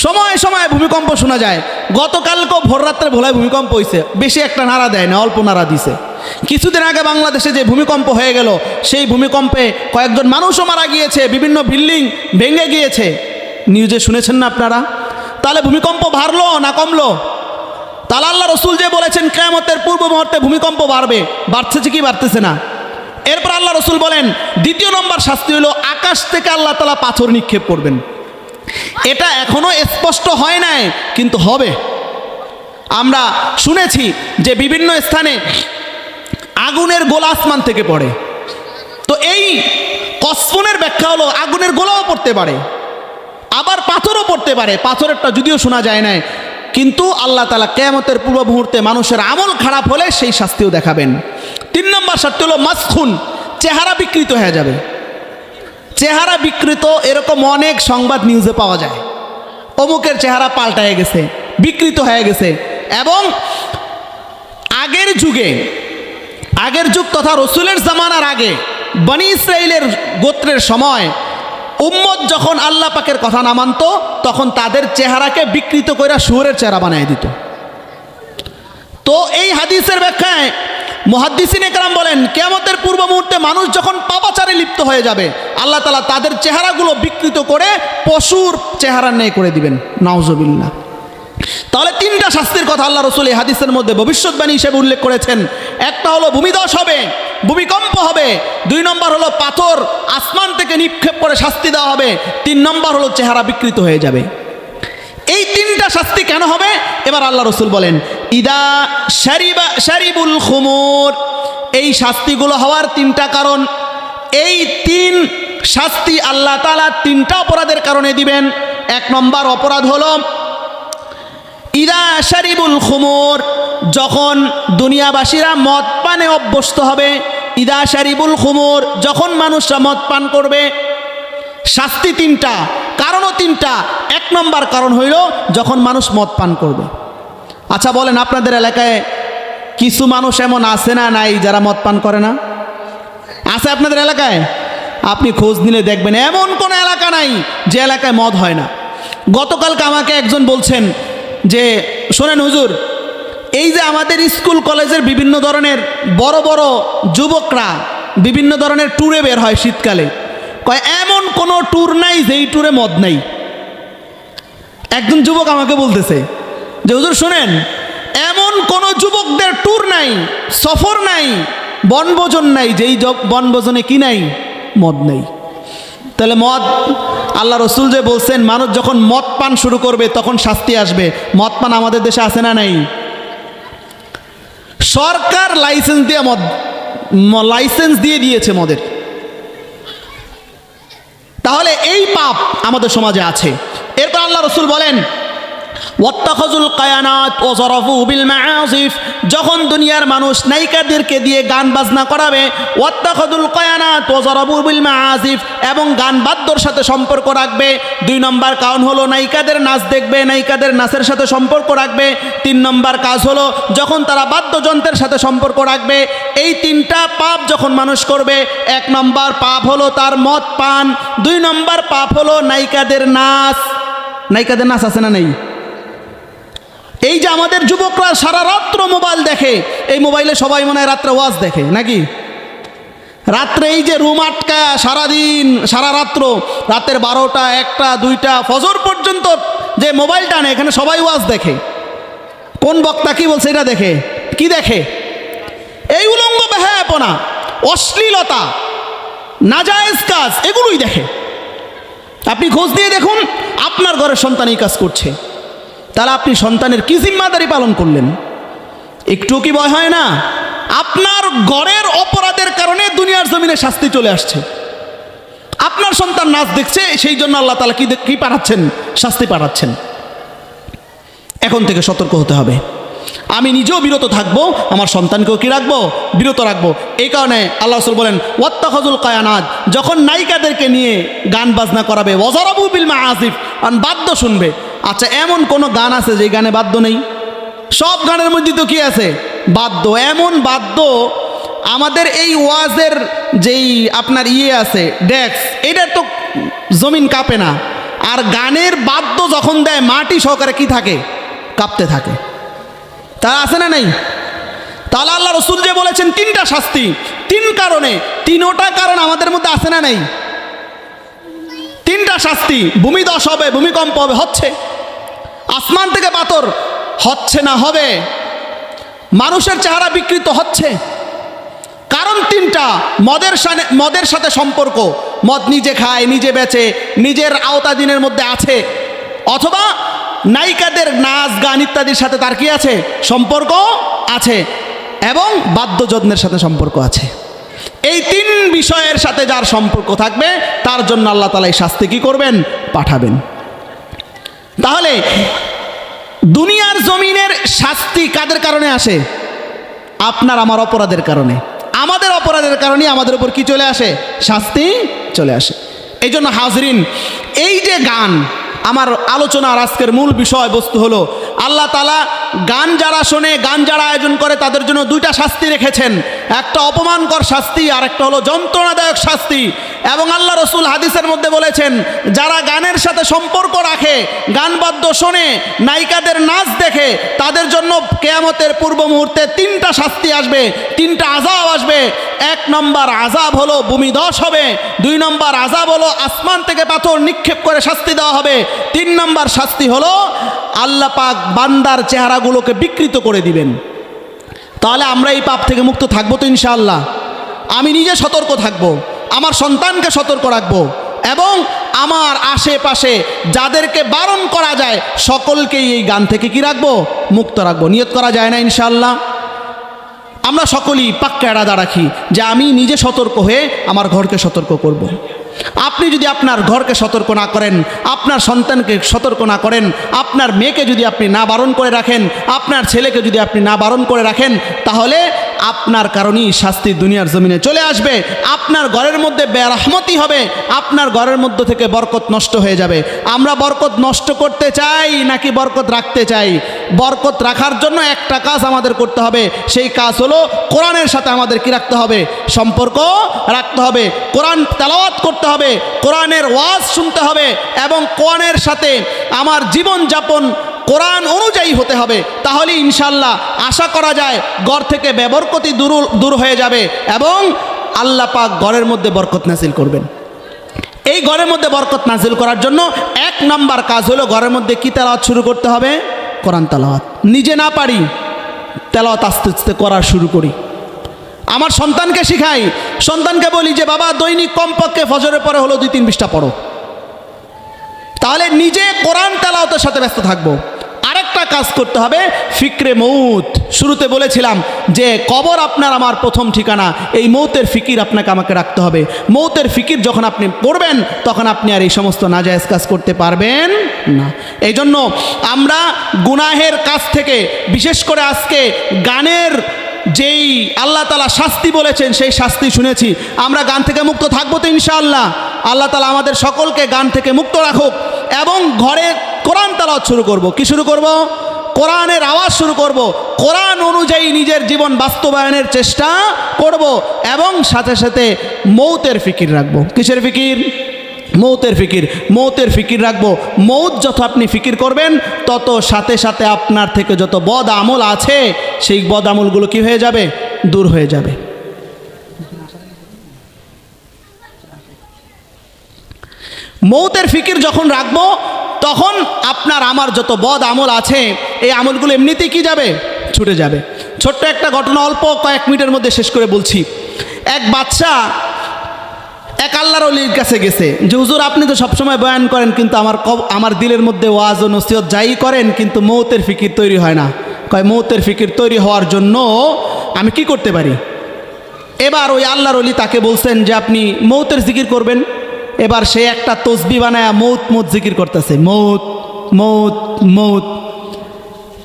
সময় সময় ভূমিকম্প শোনা যায়। গতকালকেও ভোররাত্রে ভোলায় ভূমিকম্প হয়েছে, বেশি একটা নাড়া দেয় না, অল্প নাড়া দিছে। কিছুদিন আগে বাংলাদেশে যে ভূমিকম্প হয়ে গেল, সেই ভূমিকম্পে কয়েকজন মানুষও মারা গিয়েছে, বিভিন্ন বিল্ডিং ভেঙে গিয়েছে, নিউজে শুনেছেন না আপনারা? তাহলে ভূমিকম্প বাড়লো না কমলো? তাহলে আল্লাহ রসুল যে বলেছেন কিয়ামতের পূর্ব মুহূর্তে ভূমিকম্প বাড়বে, বাড়তেছে কি বাড়তেছে না? এরপর আল্লাহ রসুল বলেন দ্বিতীয় নম্বর শাস্তি হলো আকাশ থেকে আল্লাহ তাআলা পাথর নিক্ষেপ করবেন। এটা এখনো স্পষ্ট হয় নাই, কিন্তু হবে। আমরা শুনেছি যে বিভিন্ন স্থানে আগুনের গোলা আসমান থেকে পড়ে। তো এই কসফুনের ব্যাখ্যা হলো আগুনের গোলাও পড়তে পারে, আবার পাথরও পড়তে পারে। পাথরেরটা যদিও শোনা যায় না, কিন্তু আল্লাহ তাআলা কিয়ামতের পূর্ব মুহূর্তে মানুষের আমল খারাপ হলে সেই শাস্তিও দেখাবেন। তিন নম্বর শাস্তি হলো মাসখুন, চেহারা বিকৃত হয়ে যাবে। চেহারা বিকৃত এরকম অনেক সংবাদ নিউজে পাওয়া যায়, অমুকের চেহারা পাল্টায় গেছে, বিকৃত হয়ে গেছে। এবং আগের যুগ তথা রসুলের জামানার আগে বনি ইসরাইলের গোত্রের সময় উম্মত যখন আল্লাহ পাকের কথা না মানত, তখন তাদের চেহারাকে বিকৃত করে শুয়োরের চেহারা বানিয়ে দিত। তো এই হাদিসের ব্যাখ্যায় মুহাদ্দিসিনে কেরাম বলেন কিয়ামতের পূর্ব মুহূর্তে মানুষ যখন পাপাচারে লিপ্ত হয়ে যাবে, আল্লাহ তাআলা তাদের চেহারাগুলো বিকৃত করে পশুর চেহারা ন্যায় করে দিবেন। নাউজুবিল্লাহ। তাহলে তিনটা শাস্তির কথা আল্লাহ রসুল এই হাদিসের মধ্যে ভবিষ্যৎবাণী হিসেবে উল্লেখ করেছেন। একটা হলো ভূমিধস হবে, ভূমিকম্প হবে। দুই নম্বর হলো পাথর আসমান থেকে নিক্ষেপ করে শাস্তি দেওয়া হবে। তিন নম্বর হলো চেহারা বিকৃত হয়ে যাবে। এই তিনটা শাস্তি কেন হবে? এবার আল্লাহ রসুল বলেন ইদা শারিবুল খুমুর, এই শাস্তিগুলো হওয়ার তিনটা কারণ। এই তিন শাস্তি আল্লাহ তাআলা তিনটা অপরাধের কারণে দিবেন। এক নম্বর অপরাধ হলো ইদা শারিবুল খুমুর, যখন দুনিয়াবাসীরা মদ পানে অভ্যস্ত হবে। ইদা শারিবুল খুমুর, যখন মানুষরা মদ পান করবে। শাস্তি তিনটা, কারণও তিনটা। এক নম্বর কারণ হইল যখন মানুষ মদ পান করবে। আচ্ছা বলেন, আপনাদের এলাকায় কিছু মানুষ এমন আছে না নাই যারা মদ পান করে না? আছে আপনাদের এলাকায়? আপনি খোঁজ নিলে দেখবেন এমন কোনো এলাকা নাই যে এলাকায় মদ হয় না। গতকালকে আমাকে একজন বলছেন যে শোনেন হুজুর, এই যে আমাদের স্কুল কলেজের বিভিন্ন ধরনের বড় বড় যুবকরা বিভিন্ন ধরনের ট্যুরে বের হয় শীতকালে, কয় এমন কোনো ট্যুর নাই যেই ট্যুরে মদ নাই। একজন যুবক আমাকে বলতেছে যে হুজুর শুনেন, এমন কোনো যুবকদের ট্যুর নাই, সফর নাই, বনভোজন নাই যেই বনভোজনে কি নাই? মদ নাই। তাহলে মদ, আল্লাহ রসুল যে বলছেন মানুষ যখন মদ পান শুরু করবে তখন শাস্তি আসবে। মদ পান আমাদের দেশে আছে না নাই? সরকার লাইসেন্স দিয়ে দিয়েছে মদের। তাহলে এই পাপ আমাদের সমাজে আছে। এরপর আল্লাহ রসুল বলেন ওয়াত্তাখাযুল কায়ানাত ওয়া যারাফু বিল মাআসিফ, যখন দুনিয়ার মানুষ নায়িকাদেরকে দিয়ে গান বাজনা করাবে, ওয়াত্তাখাযুল কায়ানাত ওয়া যারাফু বিল মাআসিফ, এবং গান বাদ্যর সাথে সম্পর্ক রাখবে। 2 নম্বর কারণ হলো নায়িকাদের নাচ দেখবে, নায়িকাদের নাচের সাথে সম্পর্ক রাখবে। 3 নম্বর কাজ হলো যখন তারা বাদ্যযন্ত্রের সাথে সম্পর্ক রাখবে। এই 3টা পাপ যখন মানুষ করবে, 1 নম্বর পাপ হলো তার মদ পান, 2 নম্বর পাপ হলো নায়িকাদের নাচ। নায়িকাদের নাচ আছে না নেই? এই যে আমাদের যুবকরা সারা রাত্র মোবাইল দেখে, এই মোবাইলে সবাই মনে হয় রাত্রে ওয়াজ দেখে নাকি? রাত্রে এই যে রুম আটকা সারাদিন সারা রাত্র, রাতের 12টা 1টা 2টা ফজর পর্যন্ত যে মোবাইল টানে, এখানে সবাই ওয়াজ দেখে। কোন বক্তা কি বলছে এটা দেখে, কি দেখে? এই উলঙ্গ বেহায়াপনা, অশ্লীলতা, নাজায়েজ কাজ, এগুলোই দেখে। আপনি খোঁজ দিয়ে দেখুন আপনার ঘরের সন্তান এই কাজ করছে, তাহলে আপনি সন্তানের কি জিম্মাদারি পালন করলেন? একটু কি ভয় হয় না? আপনার ঘরের অপরাধের কারণে দুনিয়ার জমিনে শাস্তি চলে আসছে। আপনার সন্তান নাচ দেখছে, সেই জন্য আল্লাহ তাআলা কি পাঠাচ্ছেন? শাস্তি পাঠাচ্ছেন। এখন থেকে সতর্ক হতে হবে। আমি নিজেও বিরত থাকবো, আমার সন্তানকেও কি রাখবো? বিরত রাখবো। এই কারণে আল্লাহ রাসূল বলেন ওয়াত্তাখাযুল কায়ানাত, যখন নায়িকাদেরকে নিয়ে গান বাজনা করাবে, ওয়াজারাবু বিল মাআসিফ, আর বাদ্য শুনবে। আচ্ছা, এমন কোন গান আছে যে গানে বাদ্য নেই? সব গানের মধ্যে তো কি আছে? বাদ্য। এমন বাদ্য আমাদের এই ওয়াজের যেই আপনার আছে ডেক্স, এটার তো জমিন কাঁপে না। আর গানের বাদ্য যখন দেয় মাটি সহকারে কি থাকে? কাঁপতে থাকে। তা আছে না নেই? তাহলে আল্লাহ রসুল যে বলেছেন 3টা শাস্তি, 3 কারণে, 3টা কারণ আমাদের মধ্যে আছে না নেই? 3টা শাস্তি। ভূমিধস হবে, ভূমিকম্প হবে, হচ্ছে। আসমান থেকে পাথর হচ্ছে না, হবে। মানুষের চেহারা বিকৃত হচ্ছে। কারণ 3টা। মদের সাথে সম্পর্ক, মদ নিজে খায়, নিজে বেচে, নিজের আওতাধীনের মধ্যে আছে। অথবা নায়িকাদের নাচ গান ইত্যাদির সাথে তার কি আছে? সম্পর্ক আছে। এবং বাদ্যযন্ত্রের সাথে সম্পর্ক আছে। এই 3 বিষয়ের সাথে যার সম্পর্ক থাকবে, তার জন্য আল্লাহ তাআলা এই শাস্তি কি করবেন? পাঠাবেন। তাহলে দুনিয়ার জমিনের শাস্তি কাদের কারণে আসে? আপনার আমার অপরাধের কারণে। আমাদের অপরাধের কারণে আমাদের উপর কি চলে আসে? শাস্তি চলে আসে। এই জন্য হাজরিন, এই যে গান, আমার আলোচনার আজকের মূল বিষয়বস্তু হলো আল্লাহ তাআলা গান যারা শোনে, গান যারা আয়োজন করে, তাদের জন্য 2টা শাস্তি রেখেছেন। একটা অপমানকর শাস্তি, আর একটা হলো যন্ত্রণাদায়ক শাস্তি। এবং আল্লাহ রসুল হাদিসের মধ্যে বলেছেন, যারা গানের সাথে সম্পর্ক রাখে, গান বাদ্য শোনে, নায়িকাদের নাচ দেখে, তাদের জন্য কিয়ামতের পূর্ব মুহূর্তে 3টা শাস্তি আসবে, 3টা আযাব আসবে। 1 নম্বর আযাব হলো ভূমিধস হবে, 2 নম্বর আযাব হলো আসমান থেকে পাথর নিক্ষেপ করে শাস্তি দেওয়া হবে, 3 নম্বর শাস্তি হলো আল্লাহ পাক বান্দার চেহারাগুলোকে বিকৃত করে দিবেন। তাহলে আমরা এই পাপ থেকে মুক্ত থাকবো তো ইনশাআল্লাহ? আমি নিজে সতর্ক থাকবো, আমার সন্তানকে সতর্ক রাখবো, এবং আমার আশেপাশে যাদেরকে বারণ করা যায় সকলকেই এই গান থেকে কি রাখবো? মুক্ত রাখবো। নিয়ত করা যায় না ইনশাআল্লাহ? আমরা সকলেই পাক্কা এরাদা রাখি যে আমি নিজে সতর্ক হয়ে আমার ঘরকে সতর্ক করব। আপনি যদি আপনার ঘরকে সতর্ক না করেন, আপনার সন্তানকে সতর্ক না করেন, আপনার মেয়েকে যদি আপনি না বারণ করে রাখেন, আপনার ছেলেকে যদি আপনি না বারণ করে রাখেন, তাহলে আপনার কারণেই শাস্তি দুনিয়ার জমিনে চলে আসবে। আপনার ঘরের মধ্যে বেরহমতি হবে, আপনার ঘরের মধ্য থেকে বরকত নষ্ট হয়ে যাবে। আমরা বরকত নষ্ট করতে চাই নাকি বরকত রাখতে চাই? বরকত রাখার জন্য একটা কাজ আমাদের করতে হবে, সেই কাজ হলো কোরআনের সাথে আমাদের কি রাখতে হবে? সম্পর্ক রাখতে হবে। কোরআন তেলাওয়াত করতে হবে, কোরআনের ওয়াজ শুনতে হবে, এবং কোরআনের সাথে আমার জীবনযাপন কোরআন অনুযায়ী হতে হবে। তাহলে ইনশাল্লাহ আশা করা যায় ঘর থেকে বেবরকতি দূর হয়ে যাবে, এবং আল্লাহ পাক ঘরের মধ্যে বরকত নাজিল করবেন। এই ঘরের মধ্যে বরকত নাজিল করার জন্য 1 নম্বর কাজ হলো ঘরের মধ্যে কি তেলাওয়াত শুরু করতে হবে? কোরআন তেলাওয়াত। নিজে না পারি, তেলাওয়াত আস্তে আস্তে করা শুরু করি। আমার সন্তানকে শিখাই, সন্তানকে বলি যে বাবা দৈনিক কমপক্ষে ফজরের পরে হলো 2-3 পৃষ্ঠা পড়ো। তাহলে নিজে কোরআন তেলাওয়াতের সাথে ব্যস্ত থাকবো। আরেকটা কাজ করতে হবে, ফিক্রে মৌত। শুরুতে বলেছিলাম যে কবর আপনার আমার প্রথম ঠিকানা, এই মৌতের ফিকির আপনাকে আমাকে রাখতে হবে। মৌতের ফিকির যখন আপনি করবেন তখন আপনি আর এই সমস্ত নাজায়েজ কাজ করতে পারবেন না। এই জন্য আমরা গুনাহের কাজ থেকে, বিশেষ করে আজকে গানের যেই আল্লাহ তাআলা শাস্তি বলেছেন সেই শাস্তি শুনেছি, আমরা গান থেকে মুক্ত থাকবো তো ইনশাআল্লাহ। আল্লাহ তাআলা আমাদের সকলকে গান থেকে মুক্ত রাখুক এবং ঘরে কোরআন তেলাওয়াত শুরু করব। কি শুরু করব? কোরআনের আওয়াজ শুরু করব, কোরআন অনুযায়ী নিজের জীবন বাস্তবায়নের চেষ্টা করব এবং সাথে সাথে মৌতের ফিকির রাখবো। কিসের ফিকির? মৌতের ফিকির। মৌতের ফিকির রাখবো। মৌত যত আপনি ফিকির করবেন তত সাথে সাথে আপনার থেকে যত বদ আমল আছে সেই বদ আমলগুলো কি হয়ে যাবে? দূর হয়ে যাবে। মৌতের ফিকির যখন রাখবো তখন আপনার আমার যত বদ আমল আছে এই আমলগুলো এমনিতেই কি যাবে? ছুটে যাবে। ছোট্ট একটা ঘটনা অল্প কয়েক মিনিটের মধ্যে শেষ করে বলছি। এক বাচ্চা এক আল্লাহর ওলির কাছে গেছে যে হুজুর আপনি তো সবসময় বয়ান করেন কিন্তু আমার দিলের মধ্যে ওয়াজ ও নসিহত যাই করেন কিন্তু মৌতের ফিকির তৈরি হয় না। কয় মৌতের ফিকির তৈরি হওয়ার জন্য আমি কি করতে পারি? এবার ওই আল্লাহর ওলি তাকে বলছেন যে আপনি মৌতের জিকির করবেন। এবার সে একটা তসবি বানায় মৌত মৌত জিকির করতেছে, মৌত মৌত মৌত।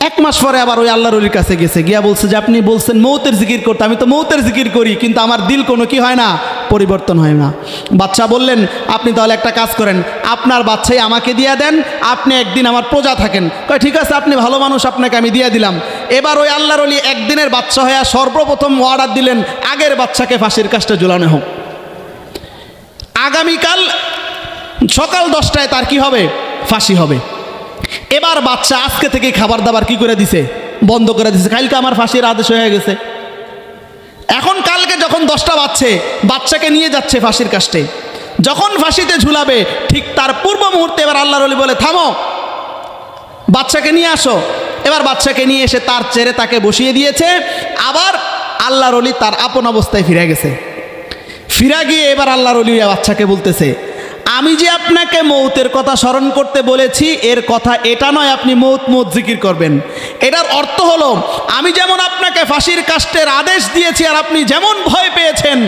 এক মাস পরে আবার ওই আল্লাহর ওলির কাছে গেছে, গিয়া বলছে যে আপনি বলছেন মৌতের জিকির করতে, আমি তো মৌতের জিকির করি কিন্তু আমার দিল কোনো কি হয় না, পরিবর্তন হয় না। বাচ্চা বললেন আপনি তাহলে একটা কাজ করেন, আপনার বাচ্চাই আমাকে দিয়ে দেন, আপনি একদিন আমার প্রজা থাকেন। কয় ঠিক আছে, আপনি ভালো মানুষ, আপনাকে আমি দিয়ে দিলাম। এবার ওই আল্লাহর ওলি একদিনের বাচ্চা হয়ে সর্বপ্রথম অর্ডার দিলেন আগের বাচ্চাকে ফাঁসির কাস্টে ঝুলানো হোক। আগামীকাল সকাল 10টায় তার কি হবে? ফাঁসি হবে। এবার বাচ্চা আজকে থেকে খাবার দাবার কি করে দিছে? বন্ধ করে দিছে। কালকে আমার ফাঁসির আদেশ হয়ে গেছে। এখন কালকে যখন 10টা বাজছে বাচ্চাকে নিয়ে যাচ্ছে ফাঁসির কাস্টে, যখন ফাঁসিতে ঝুলাবে ঠিক তার পূর্ব মুহূর্তে এবার আল্লাহর ওলি বলে থামো, বাচ্চাকে নিয়ে আসো। এবার বাচ্চাকে নিয়ে এসে তার চেরে তাকে বসিয়ে দিয়েছে। আবার আল্লাহর ওলি তার আপন অবস্থায় ফিরে গেছে। ফিরা গিয়ে এবার আল্লাহর ওলি বাচ্চাকে বলতেছে আমি যে আপনাকে মৌতের কথা স্মরণ করতে বলেছি এর কথা এটা নয় আপনি মৌত মৌত জিকির করবেন। এটার অর্থ হলো আমি যেমন আপনাকে ফাঁসির কাস্টের আদেশ দিয়েছি আর আপনি যেমন ভয় পেয়েছেন,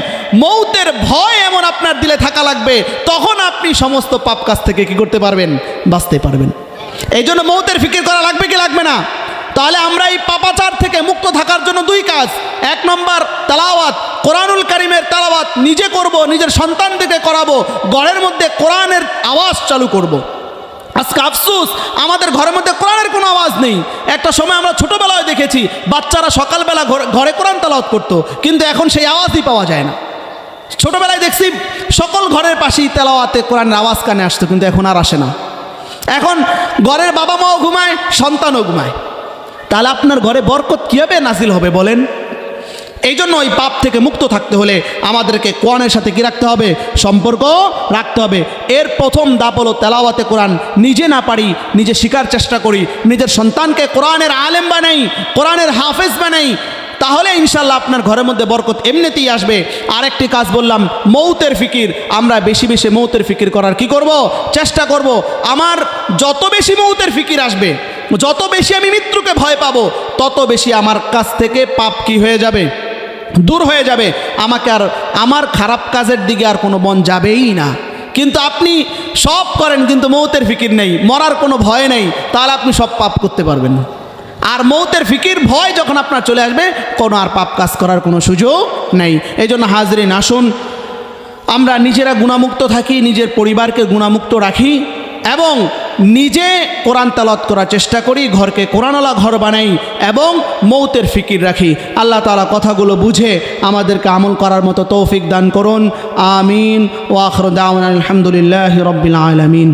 মৌতের ভয় এমন আপনার দিলে থাকা লাগবে, তখন আপনি সমস্ত পাপ কাজ থেকে কি করতে পারবেন? বাঁচতে পারবেন। এই জন্য মৌতের ফিকির করা লাগবে কি লাগবে না? তাহলে আমরা এই পাপাচার থেকে মুক্ত থাকার জন্য দুই কাজ। এক নম্বর তেলাওয়াত, কোরআনুল কারীমের তেলাওয়াত নিজে করব, নিজের সন্তানদেরকে করাবো, ঘরের মধ্যে কোরআনের আওয়াজ চালু করব। আজকে আফসোস আমাদের ঘরের মধ্যে কোরআনের কোনো আওয়াজ নেই। একটা সময় আমরা ছোটোবেলায় দেখেছি বাচ্চারা সকালবেলা ঘরে কোরআন তেলাওয়াত করতো, কিন্তু এখন সেই আওয়াজই পাওয়া যায় না। ছোটোবেলায় দেখছি সকল ঘরের পাশেই তেলাওয়াতে কোরআনের আওয়াজ কানে আসতো, কিন্তু এখন আর আসে না। এখন ঘরের বাবা মাও ঘুমায়, সন্তানও ঘুমায়। তাহলে আপনার ঘরে বরকত কীভাবে নাজিল হবে বলেন? এই জন্য ওই পাপ থেকে মুক্ত থাকতে হলে আমাদেরকে কোরআনের সাথে কী রাখতে হবে? সম্পর্ক রাখতে হবে। এর প্রথম ধাপ হলো তেলাওয়াতে কোরআন। নিজে না পারি নিজে শিখার চেষ্টা করি, নিজের সন্তানকে কোরআনের আলেম বানাই, কোরআনের হাফেজ বানাই, তাহলে ইনশাল্লাহ আপনার ঘরের মধ্যে বরকত এমনিতেই আসবে। আরেকটি কাজ বললাম মৌতের ফিকির। আমরা বেশি বেশি মৌতের ফিকির করার কি করব? চেষ্টা করব। আমার যত বেশি মৌতের ফিকির আসবে, যত বেশি আমি মৃত্যুকে ভয় পাবো, তত বেশি আমার কাছ থেকে পাপ কি হয়ে যাবে? দূর হয়ে যাবে। আমাকে আর আমার খারাপ কাজের দিকে আর কোনো মন যাবেই না। কিন্তু আপনি সব করেন কিন্তু মৌতের ফিকির নেই, মরার কোনো ভয় নেই, তাহলে আপনি সব পাপ করতে পারবেন না। আর মৌতের ফিকির ভয় যখন আপনার চলে আসবে, কোনো আর পাপ কাজ করার কোনো সুযোগ নেই। এই জন্য হাজরিন আসুন আমরা নিজেরা গুণামুক্ত থাকি, নিজের পরিবারকে গুণামুক্ত রাখি এবং নিজে কোরআন তেলাওয়াত করার চেষ্টা করি, ঘরকে কোরআনওয়ালা ঘর বানাই এবং মৌতের ফিকির রাখি। আল্লাহ তাআলা কথাগুলো বুঝে আমাদেরকে আমল করার মতো তৌফিক দান করুন। আমিন। ওয়া আখিরু দাওয়ানা আলহামদুলিল্লাহি রাব্বিল আলামিন।